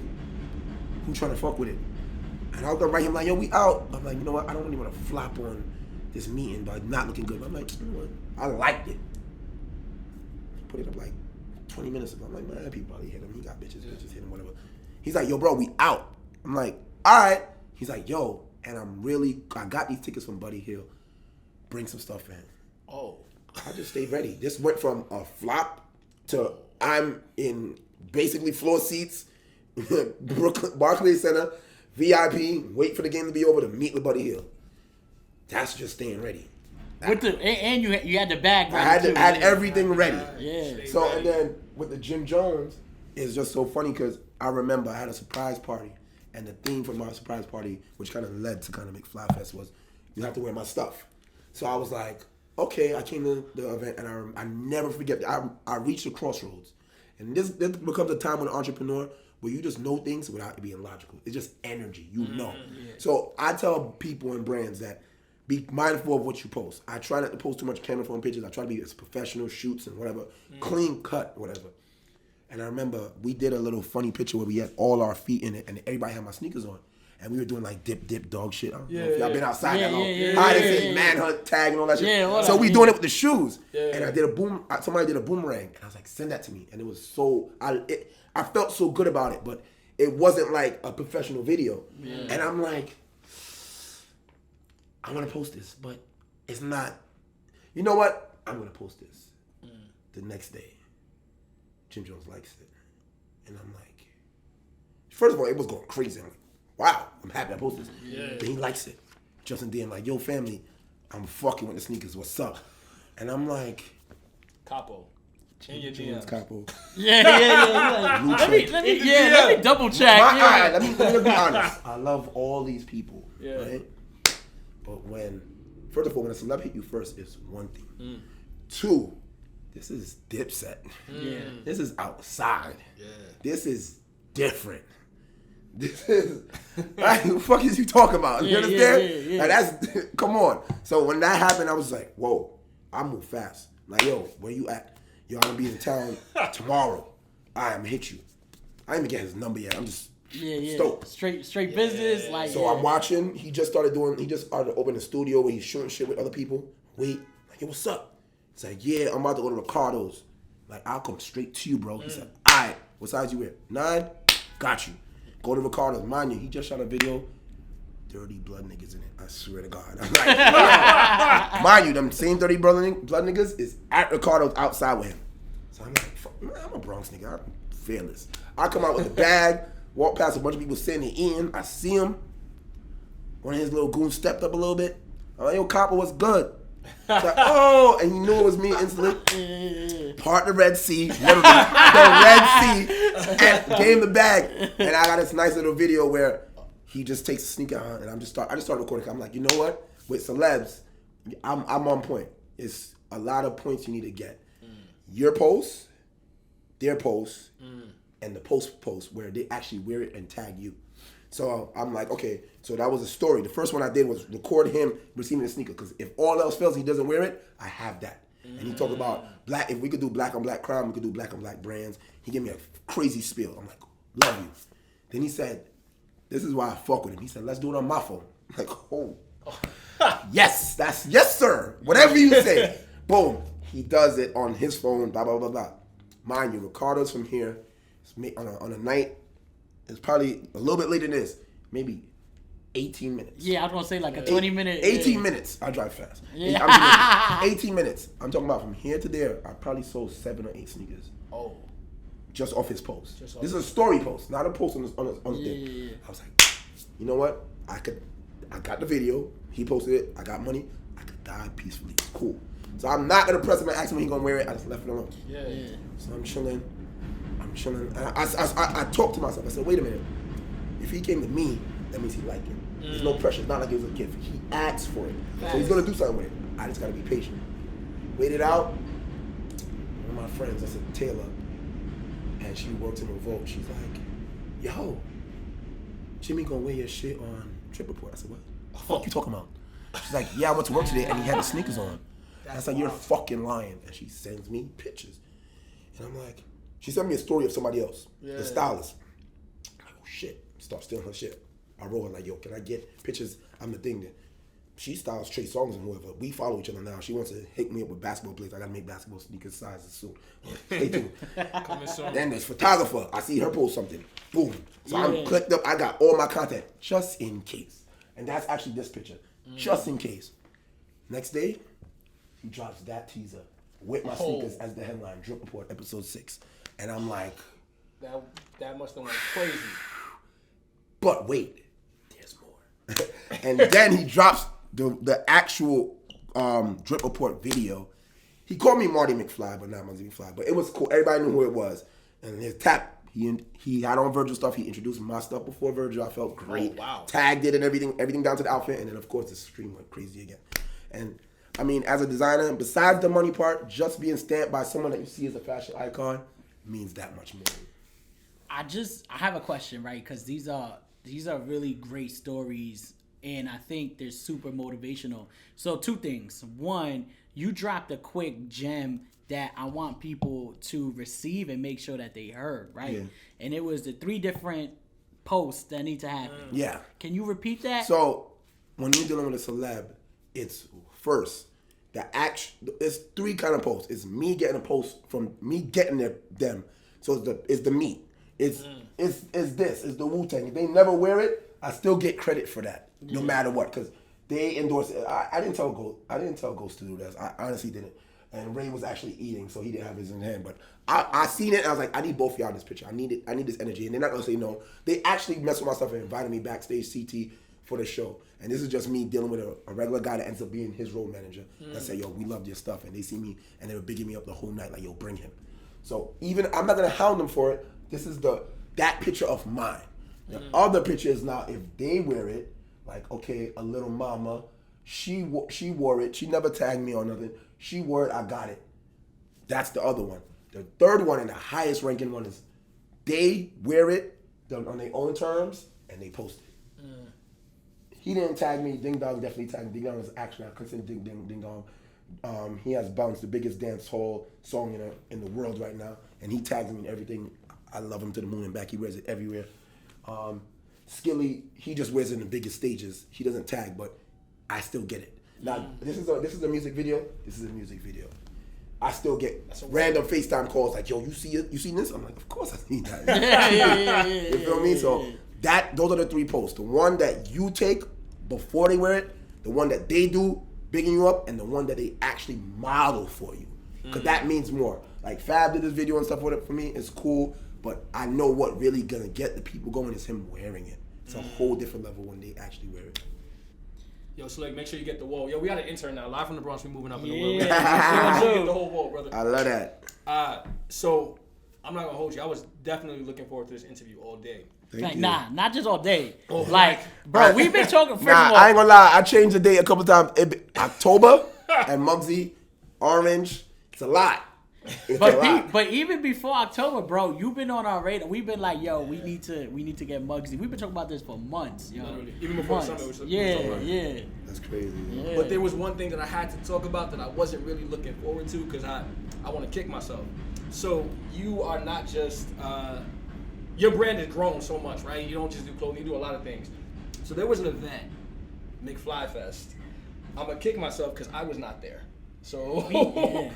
Who trying to fuck with it? And I was gonna write him like, yo, we out. I'm like, you know what? I don't really want to flop on this meeting, but not looking good. I'm like, you know what? I liked it. He put it up like 20 minutes ago. I'm like, man, people probably hit him. He got bitches hit him, whatever. He's like, yo, bro, we out. I'm like, all right. He's like, yo, and I got these tickets from Buddy Hill. Bring some stuff in. Oh. I just stayed ready. This went from a flop to I'm in basically floor seats, Brooklyn, Barclays Center, VIP, wait for the game to be over to meet with Buddy Hill. That's just staying ready. And you had the bag ready. I had everything ready. Yeah. So and then with the Jim Jones, it's just so funny because I remember I had a surprise party, and the theme for my surprise party, which kind of led to kind of make Fly Fest, was you have to wear my stuff. So I was like, okay, I came to the event, and I never forget. I reached a crossroads, and this becomes a time when an entrepreneur where you just know things without it being logical. It's just energy, you know. Yeah. So I tell people and brands that be mindful of what you post. I try not to post too much camera phone pictures. I try to be as professional, shoots and whatever, clean cut, whatever. And I remember we did a little funny picture where we had all our feet in it, and everybody had my sneakers on. And we were doing like dip dog shit. I don't know if y'all been outside that long. Hide and seek, manhunt, tag, and all that shit. So we doing it with the shoes. Yeah. And I did somebody did a boomerang, and I was like, send that to me. And it was so, I felt so good about it, but it wasn't like a professional video. Yeah. And I'm like, I want to post this, but it's not. You know what? I'm going to post this. The next day, Jim Jones likes it. And I'm like, first of all, it was going crazy. I'm like, wow, I'm happy I posted this. Yeah. Then he likes it. Justin D, I'm like, yo, family, I'm fucking with the sneakers. What's up? And I'm like, Capo. Change your DMs. Capo. Yeah. Let me double check. Let me be honest. I love all these people, right? But first of all, when a celeb hit you first, it's one thing. 2, this is Dipset. Yeah. This is outside. Yeah. This is different. This is like, who the fuck is you talking about? You understand? Yeah. Like, that's come on. So when that happened, I was like, whoa, I move fast. Like, yo, where you at? Yo, I'm gonna be in town tomorrow. I'm gonna hit you. I ain't even get his number yet. I'm just stoked. Straight business. Like So I'm watching. He just started opening a studio where he's shooting shit with other people. Wait, like, yo, what's up? He's like, yeah, I'm about to go to Ricardo's. Like, I'll come straight to you, bro. He said, all right, what size you wear? 9? Got you. Go to Ricardo's. Mind you, he just shot a video. Dirty blood niggas in it. I swear to God. I'm like, yo. Mind you, them same dirty blood niggas is at Ricardo's outside with him. So I'm like, fuck, man, I'm a Bronx nigga. I'm fearless. I come out with a bag, walk past a bunch of people sitting there eating. I see him. One of his little goons stepped up a little bit. I'm like, yo, Copper, what's good? He's like, oh, and he knew it was me instantly. Part the Red Sea, literally, the Red Sea, and gave him the bag. And I got this nice little video where he just takes a sneaker on, and I just started recording. I'm like, you know what? With celebs, I'm on point. It's a lot of points you need to get. Your post, their post, and the post where they actually wear it and tag you. So I'm like, okay, so that was a story. The first one I did was record him receiving the sneaker, because if all else fails, he doesn't wear it, I have that. And he talked about if we could do black on black crime, we could do black on black brands. He gave me a crazy spiel. I'm like, love you. Then he said, this is why I fuck with him. He said, let's do it on my phone. I'm like, oh. Yes, yes, sir. Whatever you say. Boom. He does it on his phone, blah, blah, blah, blah. Mind you, Ricardo's from here. It's on a night. It's probably a little bit later than this. Maybe 18 minutes. Yeah, I was going to say like a 20-minute. 18 minutes. I drive fast. Yeah. I'm 18 minutes. I'm talking about from here to there. I probably sold 7 or 8 sneakers. Oh. Just off his post. This is a story post, not a post on the thing. Yeah. I was like, you know what? I got the video. He posted it. I got money. I could die peacefully. It's cool. So I'm not going to press him and ask him when he's going to wear it. I just left it alone. Yeah. So I'm chilling. And I talked to myself. I said, wait a minute. If he came to me, that means he liked it. There's no pressure. It's not like it was a gift. He asked for it. So he's going to do something with it. I just got to be patient. Wait it out. One of my friends, I said, Taylor, and she works in Revolt. She's like, yo, Jimmy gonna wear your shit on Trip Report. I said, what? The fuck you talking about? She's like, yeah, I went to work today and he had the sneakers on. I was like, you're fucking lying. And she sends me pictures. And I'm like, she sent me a story of somebody else, the stylist. I'm like, oh shit. Start stealing her shit. I roll her like, yo, can I get pictures? I'm the thing that she styles Trey Songz and whoever. We follow each other now. She wants to hit me up with basketball players. I gotta make basketball sneakers sizes soon. Stay tuned. Coming soon. Then there's photographer. I see her post something. Boom. So I'm clicked up. I got all my content just in case. And that's actually this picture. Just in case. Next day, he drops that teaser with my sneakers as the headline. Drip Report, episode 6. And I'm like, That must have went crazy. but wait, there's more. And then he drops the actual Drip Report video. He called me Marty McFly, but not Marty McFly. But it was cool. Everybody knew who it was. And his tap, he had on Virgil stuff. He introduced my stuff before Virgil. I felt great. Oh, wow. Tagged it and everything down to the outfit. And then, of course, the stream went crazy again. And, I mean, as a designer, besides the money part, just being stamped by someone that you see as a fashion icon means that much more. I have a question, right? Because these are really great stories, and I think they're super motivational. So 2 things. One, you dropped a quick gem that I want people to receive and make sure that they heard, right? Yeah. And it was the 3 different posts that need to happen. Yeah. Can you repeat that? So when you're dealing with a celeb, it's first it's 3 kind of posts. It's me getting a post from me getting them. So it's the meat. It's the Wu-Tang. If they never wear it, I still get credit for that, no matter what, because they endorse it. I didn't tell Ghost to do this. I honestly didn't. And Ray was actually eating, so he didn't have his in hand. But I seen it, and I was like, I need both of y'all in this picture. I need it. I need this energy. And they're not gonna say no. They actually messed with my stuff and invited me backstage CT for the show. And this is just me dealing with a regular guy that ends up being his road manager. That said, yo, we loved your stuff. And they see me, and they were bigging me up the whole night, like, yo, bring him. So even I'm not gonna hound them for it. This is that picture of mine. The other picture is now if they wear it, like, okay, a little mama, she wore it. She never tagged me or nothing. She wore it. I got it. That's the other one. The third one and the highest ranking one is they wear it on their own terms and they post it. He didn't tag me. Ding Dong definitely tagged me. Ding Dong is actually, I consider Ding Dong. He has Bounce, the biggest dance hall song in the world right now. And he tags me in everything. I love him to the moon and back. He wears it everywhere. Skilly, he just wears it in the biggest stages. He doesn't tag, but I still get it. Now, this is a music video. This is a music video. I still get random FaceTime calls like, yo, you see it? You seen this? I'm like, of course I seen that. You feel me? So those are the 3 posts. The one that you take before they wear it, the one that they do bigging you up, and the one that they actually model for you. Because that means more. Like Fab did this video and stuff with it for me. It's cool, but I know what really gonna get the people going is him wearing it. It's a whole different level when they actually wear it. Yo, Slick, make sure you get the wall. Yo, we got an intern now. Live from the Bronx, we moving up in the world. Yeah. Make sure you get the whole wall, brother. I love that. So, I'm not going to hold you. I was definitely looking forward to this interview all day. Like, nah, not just all day. Oh, like, bro, we've been talking. First of all, I ain't gonna lie. I changed the date a couple times. October and Muggsy, Orange. It's a lot. It's a lot. But even before October, bro, you've been on our radar. We've been like, yo, we need to get Muggsy. We've been talking about this for months, yo. Literally. Even before the summer, which was Yeah. That's crazy. Yeah. But there was one thing that I had to talk about that I wasn't really looking forward to because I want to kick myself. So you are not just your brand has grown so much, right? You don't just do clothing, you do a lot of things. So there was an event, McFly Fest. I'm gonna kick myself because I was not there. So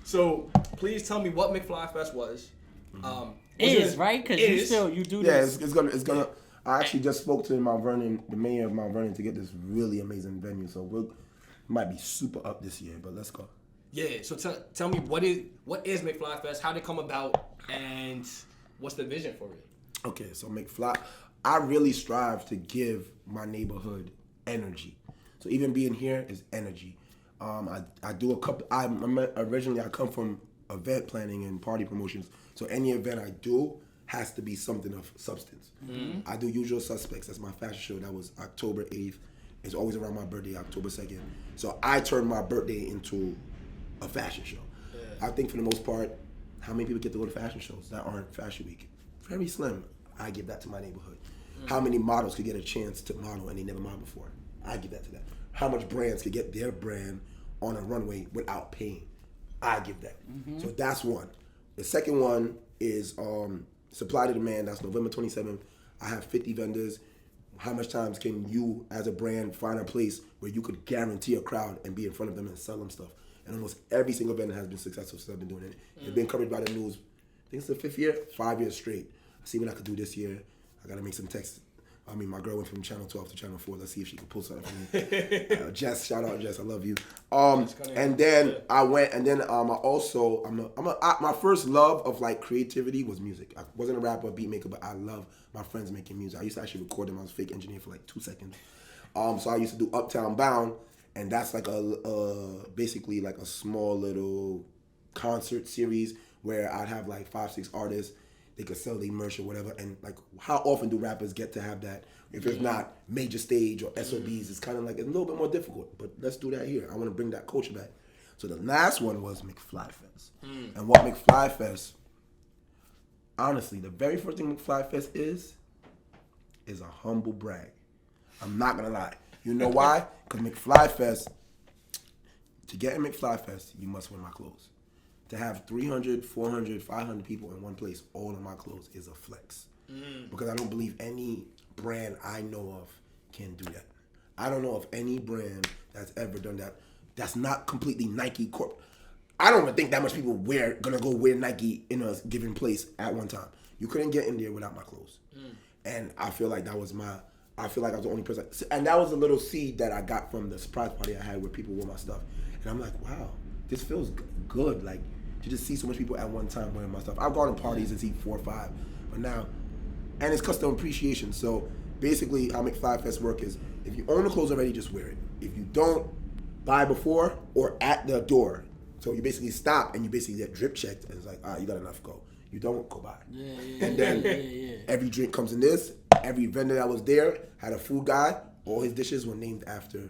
so please tell me what McFly Fest was. Right? Because you do this. Yeah, it's gonna. I actually just spoke to Mount Vernon, the mayor of Mount Vernon, to get this really amazing venue. So we might be super up this year, but let's go. Yeah. So tell me what is McFly Fest? How did it come about, and what's the vision for it? Okay, so McFly, I really strive to give my neighborhood energy. So even being here is energy. I do a couple. Originally I come from event planning and party promotions. So any event I do has to be something of substance. I do Usual Suspects. That's my fashion show. That was October 8th. It's always around my birthday, October 2nd. So I turned my birthday into a fashion show. Yeah. I think for the most part, how many people get to go to fashion shows that aren't Fashion Week? Very slim. I give that to my neighborhood. How many models could get a chance to model and they never modeled before? I give that to them. How much brands could get their brand on a runway without paying? I give that. So that's one. The second one is supply to demand. That's November 27th. I have 50 vendors. How much times can you, as a brand, find a place where you could guarantee a crowd and be in front of them and sell them stuff? And almost every single vendor has been successful since I've been doing it. It's been covered by the news. I think it's the 5th year, 5 years straight. I see what I could do this year. I gotta make some texts. I mean, my girl went from Channel 12 to Channel 4. Let's see if she can pull something for me. Jess, shout out Jess, I love you. And then I went, and then my first love of like creativity was music. I wasn't a rapper, beat maker, but I love my friends making music. I used to actually record them. I was a fake engineer for like 2 seconds. So I used to do Uptown Bound, and that's like basically like a small little concert series where I'd have like 5-6 artists. They could sell their merch or whatever. And like, how often do rappers get to have that? If it's not major stage or SOBs, it's kind of like, it's a little bit more difficult. But let's do that here. I want to bring that culture back. So the last one was McFly Fest. And what McFly Fest, honestly, the very first thing McFly Fest is a humble brag. I'm not going to lie. You know why? Because McFly Fest, to get in McFly Fest, you must wear my clothes. To have 300, 400, 500 people in one place, all in my clothes, is a flex. Because I don't believe any brand I know of can do that. I don't know of any brand that's ever done that. That's not completely Nike Corp. I don't even think that much people gonna go wear Nike in a given place at one time. You couldn't get in there without my clothes. And I feel like I was the only person. And that was a little seed that I got from the surprise party I had where people wore my stuff. And I'm like, wow, this feels good. Like, to just see so much people at one time wearing my stuff. I've gone to parties and see 4 or 5, but now, and it's custom appreciation. So basically, how McFly Fest work is, if you own the clothes already, just wear it. If you don't, buy before or at the door. So you basically stop and you basically get drip checked, and it's like, you got enough, go. You don't, go buy. And then every drink comes in this. Every vendor that was there had a food guy. All his dishes were named after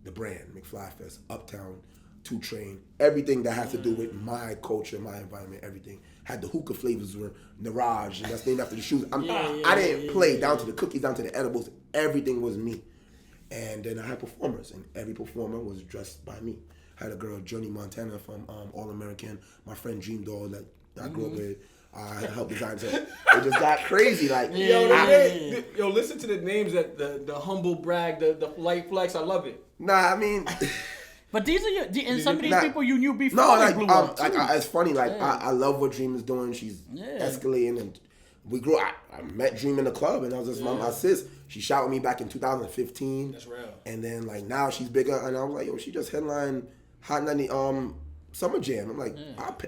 the brand, McFly Fest, Uptown. 2 Train, everything that has to do with my culture, my environment, everything. Had the hookah flavors were Niraj, and that's named after the shoes. I didn't play down to the cookies, down to the edibles. Everything was me. And then I had performers, and every performer was dressed by me. I had a girl, Journey Montana from All American, my friend Dream Doll that I grew up with. I helped design. So it just got crazy. Like, Yo, listen to the names that the humble brag, the light flex. I love it. Nah, I mean. But these are and some of these people you knew before. No, they blew up too. it's funny. Like I love what Dream is doing. She's escalating, and we grew. I met Dream in the club, and I was just my sis. She shot with me back in 2015. That's real. And then like now she's bigger, and I was like, yo, she just headlined Hot 90 Summer Jam. I'm like,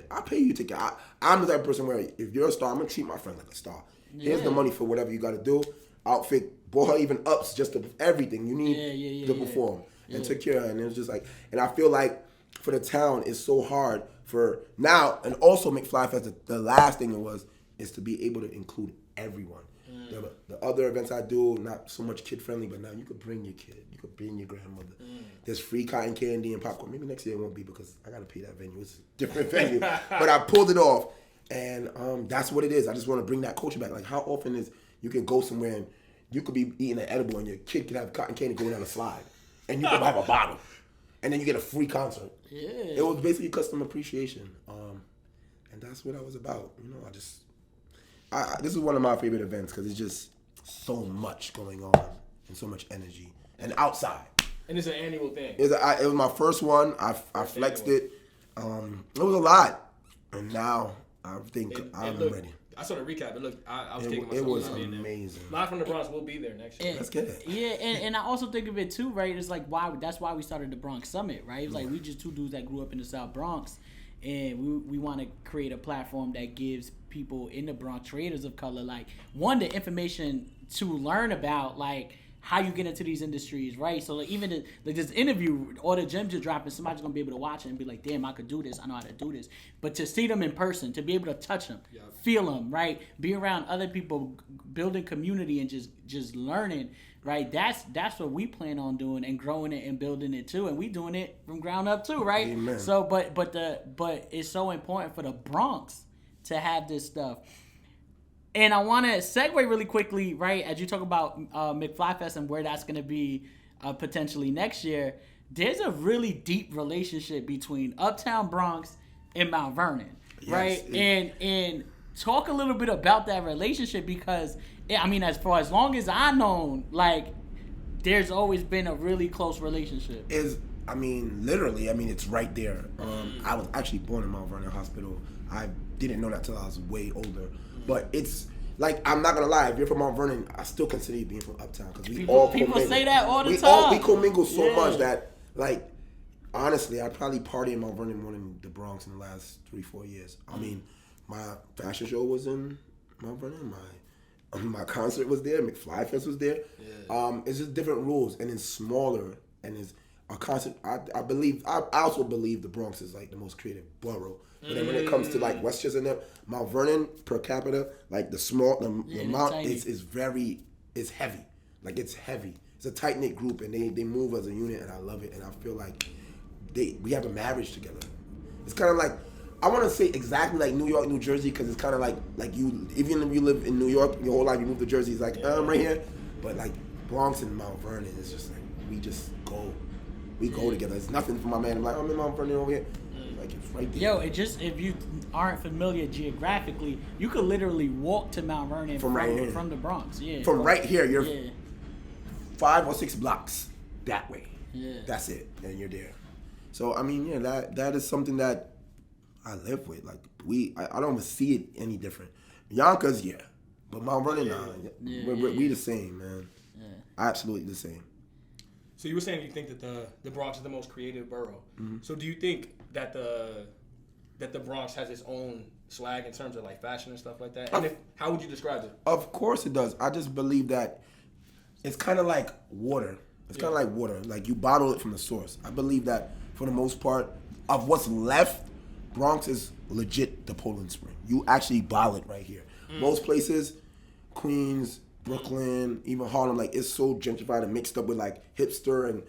I'll pay you to get. I'm the type of person where if you're a star, I'm gonna treat my friend like a star. Here's the money for whatever you got to do. Outfit, bought her even ups, just to everything you need to perform. And took care of her, and it was just like, and I feel like for the town, it's so hard for now, and also McFly Fest, the last thing is to be able to include everyone. The other events I do, not so much kid friendly, but now you could bring your kid, you could bring your grandmother. There's free cotton candy and popcorn. Maybe next year it won't be because I gotta pay that venue. It's a different venue, but I pulled it off, and that's what it is. I just want to bring that culture back. Like, how often is you can go somewhere and you could be eating an edible and your kid could have cotton candy going down a slide. And you can have a bottle, and then you get a free concert. Yeah, it was basically custom appreciation, and that's what I was about. You know, this is one of my favorite events because it's just so much going on and so much energy and outside. And it's an annual thing. It was my first one. I flexed it. It was a lot, and now I think I'm ready. I saw the recap. It looked. I was taking myself. It was amazing. Live from the Bronx will be there next year. Let's get it. Yeah, and I also think of it too, right? It's like that's why we started the Bronx Summit, right? It's like we just 2 dudes that grew up in the South Bronx, and we want to create a platform that gives people in the Bronx, creators of color, like the information to learn about like how you get into these industries, right? So like even this interview or the gems you're dropping, somebody's gonna be able to watch it and be like, damn, I could do this. I know how to do this. But to see them in person, to be able to touch them, feel them, right? Be around other people, building community and just learning, right? That's what we plan on doing and growing it and building it too. And we doing it from ground up too, right? Amen. So, but it's so important for the Bronx to have this stuff. And I want to segue really quickly, right, as you talk about McFly Fest and where that's going to be potentially next year, there's a really deep relationship between Uptown Bronx and Mount Vernon, right? And talk a little bit about that relationship because, I mean, as far as long as I know, like, there's always been a really close relationship. Literally, it's right there. I was actually born in Mount Vernon Hospital. I didn't know that till I was way older. But it's like, I'm not gonna lie, if you're from Mount Vernon, I still consider you being from Uptown because people say that all the time. We commingle so much that, like, honestly, I probably party in Mount Vernon more than the Bronx in the last 3-4 years. I mean, my fashion show was in Mount Vernon. My concert was there. McFly Fest was there. Yeah. It's just different rules, and it's smaller, and it's a concert. I also believe the Bronx is like the most creative borough. But then when it comes to like Westchester and Mount Vernon per capita, like the amount is heavy. Like, it's heavy. It's a tight knit group, and they move as a unit, and I love it. And I feel like we have a marriage together. It's kind of like, I want to say exactly like New York, New Jersey, because it's kind of like you, even if you live in New York your whole life, you move to Jersey, it's like I'm right here. But like Bronx and Mount Vernon, it's just like we go together. It's nothing for my man. I'm like, I'm in Mount Vernon over here. Like, it's right there. Yo, if you aren't familiar geographically, you could literally walk to Mount Vernon from the Bronx. Yeah. From right here, you're 5 or 6 blocks that way. Yeah. That's it, and you're there. So that is something that I live with. Like, I don't even see it any different. Yonkers, but Mount Vernon, we the same, man. Yeah. Absolutely the same. So you were saying you think that the Bronx is the most creative borough. Mm-hmm. So do you think that the Bronx has its own swag in terms of like fashion and stuff like that? And how would you describe it? Of course it does. I just believe that it's kind of like water. It's kind of like water. Like, you bottle it from the source. I believe that for the most part of what's left, Bronx is legit the Poland Spring. You actually bottle it right here. Most places, Queens, Brooklyn, even Harlem, like, it's so gentrified and mixed up with like hipster and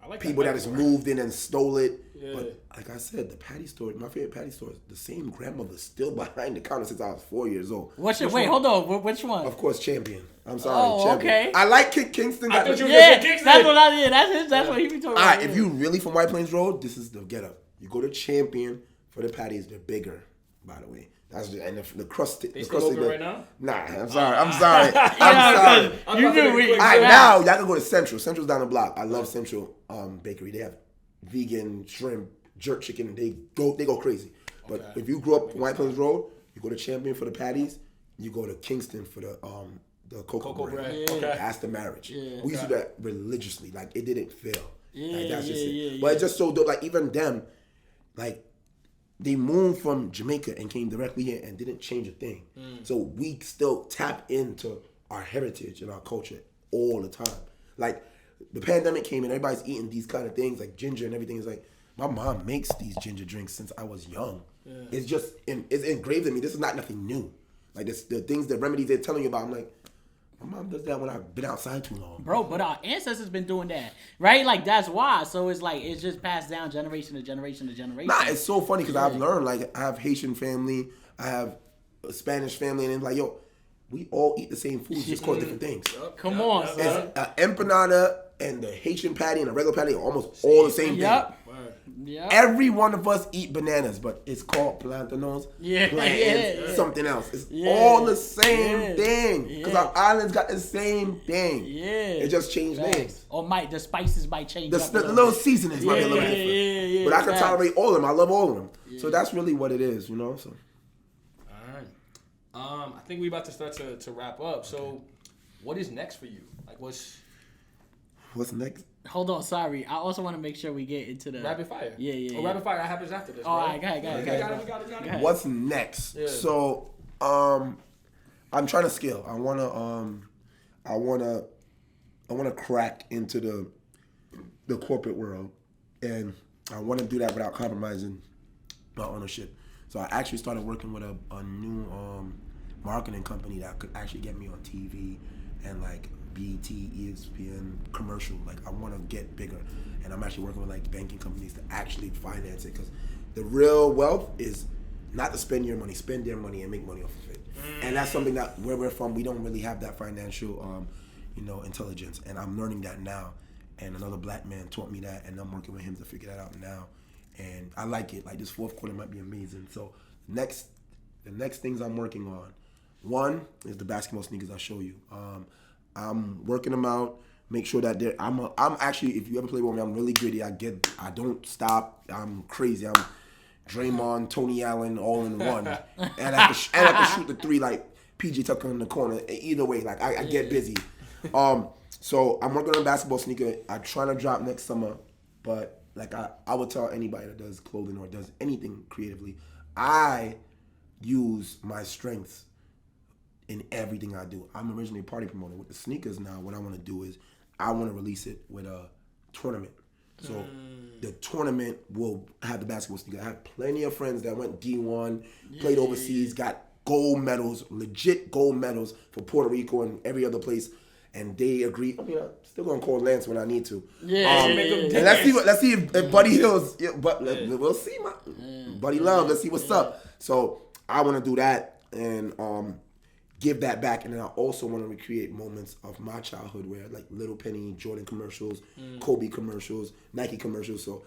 like people that has moved in and stole it. Yeah. But like I said, the patty store, my favorite patty store, is the same grandmother still behind the counter since I was 4 years old. Wait, hold on. Which one? Of course, Champion. I'm sorry, Oh, Champion. okay. I like Kingston. I thought you were Yeah, Kingston. that's what I did. That's what he be talking All about. right, if you really from White Plains Road, this is the get up. You go to Champion for the patties. They're bigger, by the way. That's just, and the crust. They the still crust open right now? Nah, I'm sorry. I'm sorry. Yeah, I'm sorry. I'm you about to knew make we. a quick All right, switch. now y'all can go to Central. Central's down the block. I love Central Bakery. They have vegan shrimp, jerk chicken. They go crazy. But Okay. if you grew up White Plains Road, you go to Champion for the patties. You go to Kingston for the cocoa bread. bread. Okay. That's the marriage. Yeah. We used to do that religiously. Like it didn't fail. Like that's just yeah, it. But it's just so dope. Like even them, like they moved from Jamaica and came directly here and didn't change a thing. So we still tap into our heritage and our culture all the time. Like the pandemic came and everybody's eating these kind of things like ginger and everything. It's like my mom makes these ginger drinks since I was young. It's just it's engraved in me. This is not nothing new. Like this, the things, the remedies they're telling you about. I'm like, my mom does that when I've been outside too long. Bro, but our ancestors been doing that, right? Like that's why. So it's like it's just passed down generation to generation to generation. Nah, it's so funny because I've learned, like, I have Haitian family, I have a Spanish family, and it's like, yo, we all eat the same food, just called different things. Come on, son. It's empanada and the Haitian patty and the regular patty are almost all the same thing. Yep. Yep. Every one of us eat bananas, but it's called plantanos, Yeah, plantains, yeah. something else. It's Yeah. all the same Yeah. thing. Because Yeah. our islands got the same thing. Yeah. It just changed names. Or the spices might change. The, up a the little little bit. seasonings might be a little Yeah, different. yeah, but I can facts. tolerate all of them. I love all of them. So that's really what it is, you know? So. All right. I think we about to start to wrap up. So, what is next for you? Like, what's next? Hold on, sorry. I also want to make sure we get into the rapid fire? Yeah. Oh, rapid fire happens after this. All bro. right, go ahead. We got it. What's next? Yeah. So, I'm trying to scale. I wanna crack into the corporate world, and I want to do that without compromising my ownership. So I actually started working with a new marketing company that could actually get me on TV and like BET, ESPN, commercial. Like I want to get bigger, and I'm actually working with like banking companies to actually finance it, because the real wealth is not to spend your money, spend their money and make money off of it. And that's something that where we're from, we don't really have that financial, intelligence. And I'm learning that now. And another black man taught me that, and I'm working with him to figure that out now. And I like it. Like this fourth quarter might be amazing. So the next things I'm working on, one is the basketball sneakers I show you. I'm working them out. Make sure that I'm actually, if you ever play with me, I'm really gritty. I don't stop. I'm crazy. I'm Draymond, Tony Allen, all in one. And I can shoot the three like PJ Tucker in the corner. Either way, like I get busy. So I'm working on a basketball sneaker. I'm trying to drop next summer, but like I would tell anybody that does clothing or does anything creatively, I use my strengths in everything I do. I'm originally a party promoter. With the sneakers now, what I want to do is I want to release it with a tournament. So the tournament will have the basketball sneaker. I have plenty of friends that went D1, played overseas, got gold medals, legit gold medals for Puerto Rico and every other place. And they agreed. I mean, I'm still gonna call Lance when I need to. And let's see if Buddy Hill's. We'll see, Buddy Love. Let's see what's up. So I want to do that and give that back, and then I also want to recreate moments of my childhood where like Little Penny, Jordan commercials, Kobe commercials, Nike commercials. So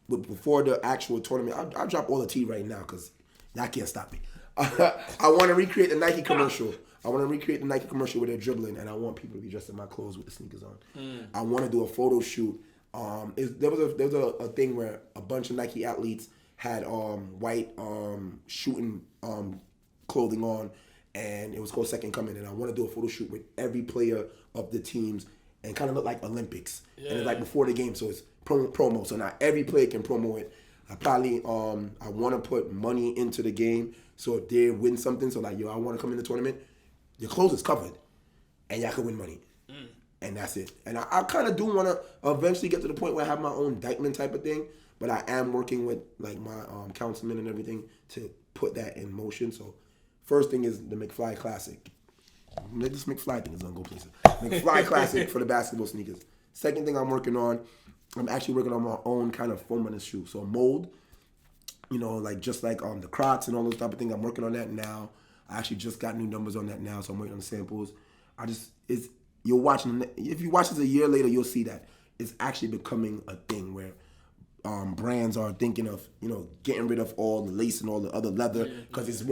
before the actual tournament, I'll drop all the tea right now because y'all can't stop me. I want to recreate the Nike commercial. I want to recreate the Nike commercial where they're dribbling, and I want people to be dressed in my clothes with the sneakers on. I want to do a photo shoot. There was a thing where a bunch of Nike athletes had white shooting clothing on, and it was called Second Coming. And I want to do a photo shoot with every player of the teams and kind of look like Olympics. And it's like before the game, so it's promo. So now every player can promo it. I probably I want to put money into the game, so if they win something, so like I want to come in the tournament. Your clothes is covered, and y'all can win money. And that's it. And I kind of do want to eventually get to the point where I have my own Dykeman type of thing, but I am working with like my councilman and everything to put that in motion. So first thing is the McFly Classic. This McFly thing is going to go places. McFly Classic for the basketball sneakers. Second thing I'm working on I'm actually working on my own kind of foam running shoe. So mold, like just like the Crocs and all those type of things. I'm working on that now. I actually just got new numbers on that now, so I'm waiting on the samples. You're watching. If you watch this a year later, you'll see that it's actually becoming a thing where brands are thinking of getting rid of all the lace and all the other leather because it's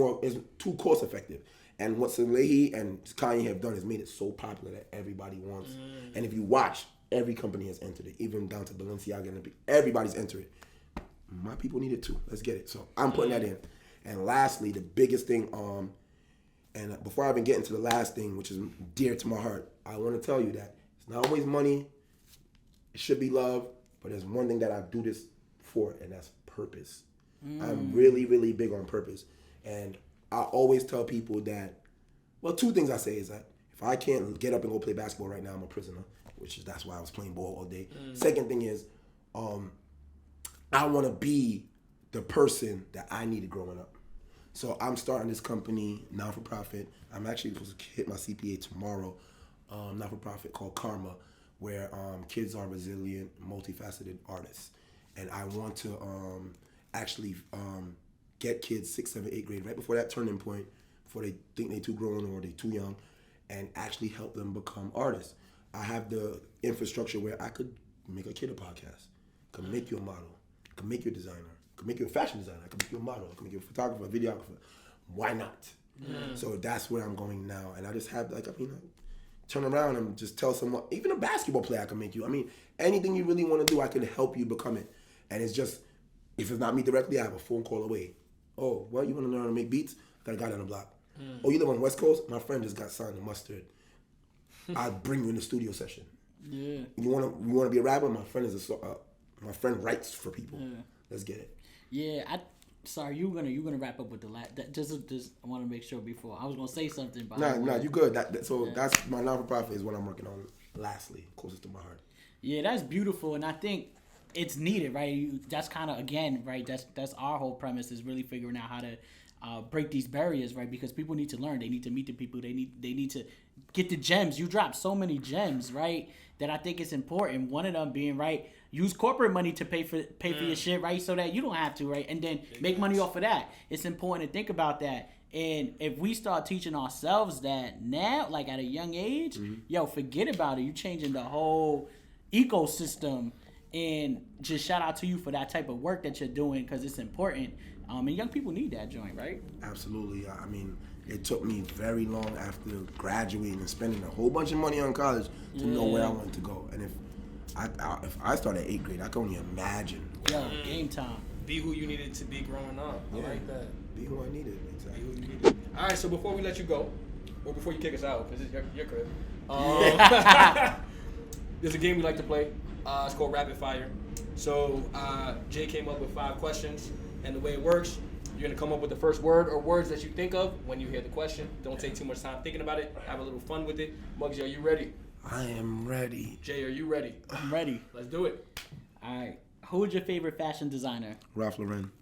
too cost effective. And what Salehi and Kanye have done is made it so popular that everybody wants. And if you watch, every company has entered it, even down to Balenciaga and everybody's entered it. My people need it too. Let's get it. So I'm putting that in. And lastly, the biggest thing, and before I even get into the last thing, which is dear to my heart, I want to tell you that it's not always money. It should be love. But there's one thing that I do this for, and that's purpose. I'm really, really big on purpose. And I always tell people that, well, two things I say is that if I can't get up and go play basketball right now, I'm a prisoner, that's why I was playing ball all day. Second thing is, I want to be the person that I needed growing up. So I'm starting this company, not-for-profit. I'm actually supposed to hit my CPA tomorrow, not-for-profit called Karma, where kids are resilient, multifaceted artists. And I want to actually get kids 6th, 7th, 8th grade, right before that turning point, before they think they're too grown or they're too young, and actually help them become artists. I have the infrastructure where I could make a kid a podcast, could make you a model, could make you a designer, could make you a fashion designer, could make you a model, could make you a photographer, a videographer. Why not? So that's where I'm going now. And I just have, turn around and just tell someone, even a basketball player I can make you. I mean, anything you really want to do, I can help you become it. And it's just, if it's not me directly, I have a phone call away. Oh, what, you want to learn how to make beats? I got a guy down the block. Oh, you live on the West Coast? My friend just got signed to Mustard. I'll bring you in the studio session. Yeah. You want to be a rapper? My friend my friend writes for people. Yeah. Let's get it. Yeah, sorry, you gonna wrap up with the last. Just I want to make sure before I was gonna say something. But Nah, you good. That's my non-for-profit is what I'm working on. Lastly, closest to my heart. Yeah, that's beautiful, and I think it's needed, right? That's kind of again, right? That's our whole premise is really figuring out how to break these barriers, right? Because people need to learn. They need to meet the people. They need to get the gems. You drop so many gems, right? That I think it's important. One of them being, right, use corporate money to pay for your shit, right? So that you don't have to, right? And then make money off of that. It's important to think about that. And if we start teaching ourselves that now, like at a young age, yo, forget about it. You changing the whole ecosystem. And just shout out to you for that type of work that you're doing because it's important. And young people need that joint, right? Absolutely. I mean, it took me very long after graduating and spending a whole bunch of money on college to know where I wanted to go. And if I started 8th grade, I can only imagine. Yo, game time. Be who you needed to be growing up. I like that. Be who I needed. Exactly. Be who you needed. All right, so before we let you go, or before you kick us out, because it's your crib, there's a game we like to play. It's called Rapid Fire. So Jay came up with 5 questions, and the way it works, you're going to come up with the first word or words that you think of when you hear the question. Don't take too much time thinking about it. Have a little fun with it. Muggsy, are you ready? I am ready. Jay, are you ready? I'm ready. Let's do it. All right. Who is your favorite fashion designer? Ralph Lauren.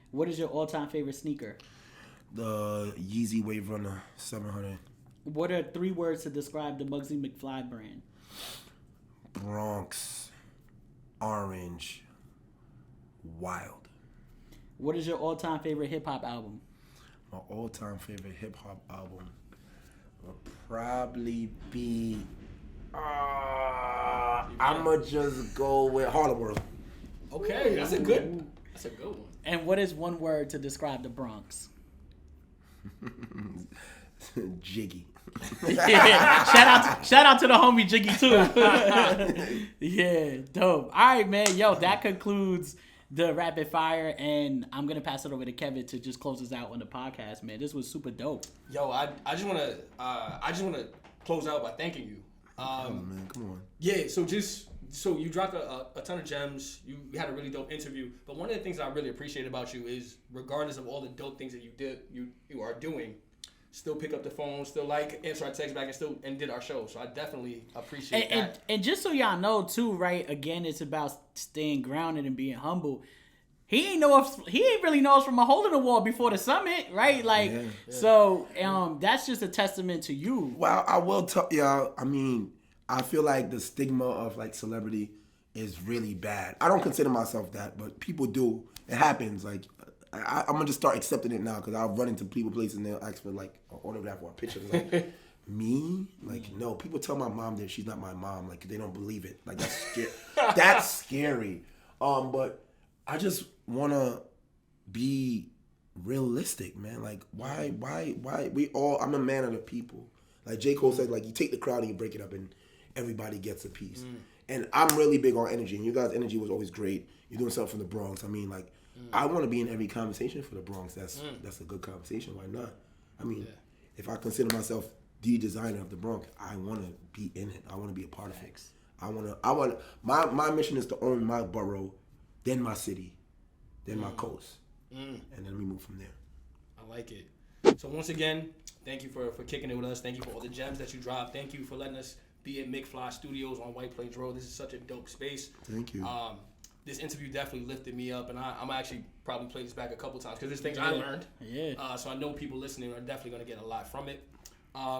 What is your all-time favorite sneaker? The Yeezy Wave Runner 700. What are 3 words to describe the Muggsy McFly brand? Bronx, orange, wild. What is your all-time favorite hip-hop album? My all-time favorite hip-hop album will probably be... I'ma just go with Harlem World. Okay, that's a good one. And what is 1 word to describe the Bronx? Jiggy. Yeah. Shout out to the homie Jiggy too. Yeah, dope. All right, man. Yo, that concludes the rapid fire, and I'm gonna pass it over to Kevin to just close us out on the podcast, man. This was super dope. Yo, I just wanna close out by thanking you. Man, come on. Yeah, so you dropped a ton of gems. You had a really dope interview. But one of the things I really appreciate about you is, regardless of all the dope things that you are doing, still pick up the phone, still answer our text back, and did our show. So I definitely appreciate that. And just so y'all know too, right? Again, it's about staying grounded and being humble. He ain't really know us from a hole in the wall before the summit, right? Like, so that's just a testament to you. Well, I will tell y'all. I mean, I feel like the stigma of like celebrity is really bad. I don't consider myself that, but people do. It happens. Like, I'm gonna just start accepting it now because I'll run into people, places, and they'll ask for like an autograph or a picture. It's like, me? Like, no. People tell my mom that she's not my mom. Like, they don't believe it. Like, that's scary. That's scary. But I just wanna be realistic, man. Like, why? I'm a man of the people. Like J. Cole said, like, you take the crowd and you break it up and everybody gets a piece. And I'm really big on energy, and you guys' energy was always great. You're doing something from the Bronx. I mean, like, I want to be in every conversation for the Bronx. That's a good conversation. Why not? I mean, if I consider myself the designer of the Bronx, I want to be in it. I want to be a part of it. My mission is to own my borough, then my city, then my coast, and then we move from there. I like it. So once again, thank you for kicking it with us. Thank you for all the gems that you dropped. Thank you for letting us be at McFly Studios on White Plains Road. This is such a dope space. Thank you. This interview definitely lifted me up, and I'm actually probably play this back a couple times because there's things I learned. Yeah. So I know people listening are definitely going to get a lot from it.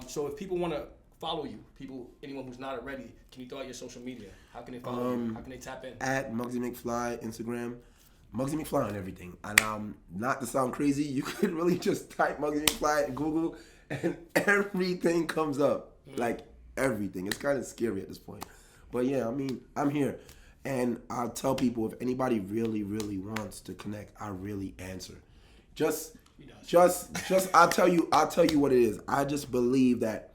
So if people want to follow you, anyone who's not already, can you throw out your social media? How can they follow you? How can they tap in? At Muggsy McFly, Instagram. Muggsy McFly on everything. And not to sound crazy, you could really just type Muggsy McFly in Google and everything comes up. Like, everything. It's kind of scary at this point. But yeah, I mean, I'm here. And I'll tell people, if anybody really, really wants to connect, I really answer. Just I'll tell you what it is. I just believe that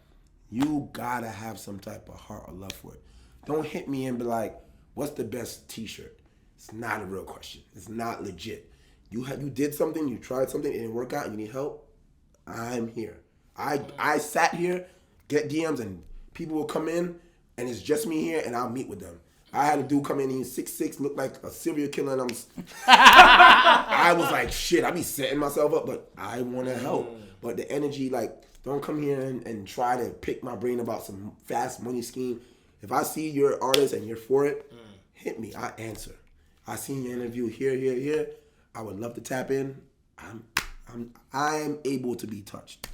you gotta have some type of heart or love for it. Don't hit me and be like, what's the best t-shirt? It's not a real question. It's not legit. You did something, you tried something, it didn't work out, you need help, I'm here. I sat here, get DMs, and people will come in, and it's just me here, and I'll meet with them. I had a dude come in, he's 6'6", looked like a serial killer, and I was like, shit, I be setting myself up, but I want to help. But the energy, like, don't come here and try to pick my brain about some fast money scheme. If I see you're an artist and you're for it, hit me, I answer. I seen your interview here. I would love to tap in. I am able to be touched.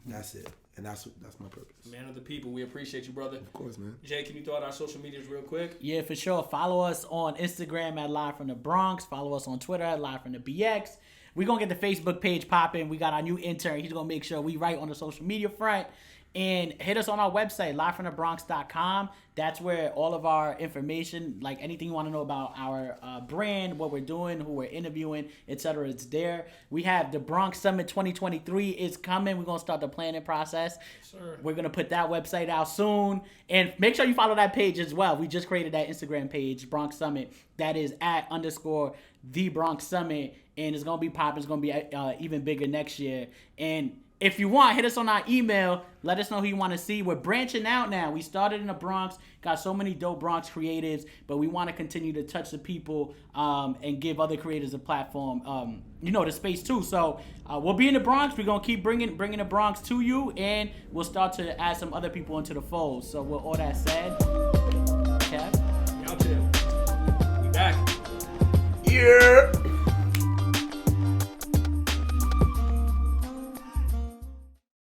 That's it. And that's my purpose. Man of the people, we appreciate you, brother. Of course, man. Jay, can you throw out our social medias real quick? Yeah, for sure. Follow us on Instagram at Live from the Bronx. Follow us on Twitter at Live from the BX. We're going to get the Facebook page popping. We got our new intern. He's going to make sure we right on the social media front. And hit us on our website, livefromthebronx.com. That's where all of our information, like anything you want to know about our brand, what we're doing, who we're interviewing, etc., it's there. We have the Bronx Summit 2023 is coming. We're going to start the planning process. Sure. We're going to put that website out soon. And make sure you follow that page as well. We just created that Instagram page, Bronx Summit. That is @_the Bronx Summit. And it's going to be popping. It's going to be even bigger next year. And if you want, hit us on our email. Let us know who you want to see. We're branching out now. We started in the Bronx, got so many dope Bronx creatives, but we want to continue to touch the people and give other creators a platform, the space too. So we'll be in the Bronx. We're going to keep bringing the Bronx to you, and we'll start to add some other people into the fold. So with all that said, Kev? We out there. We back. Yeah.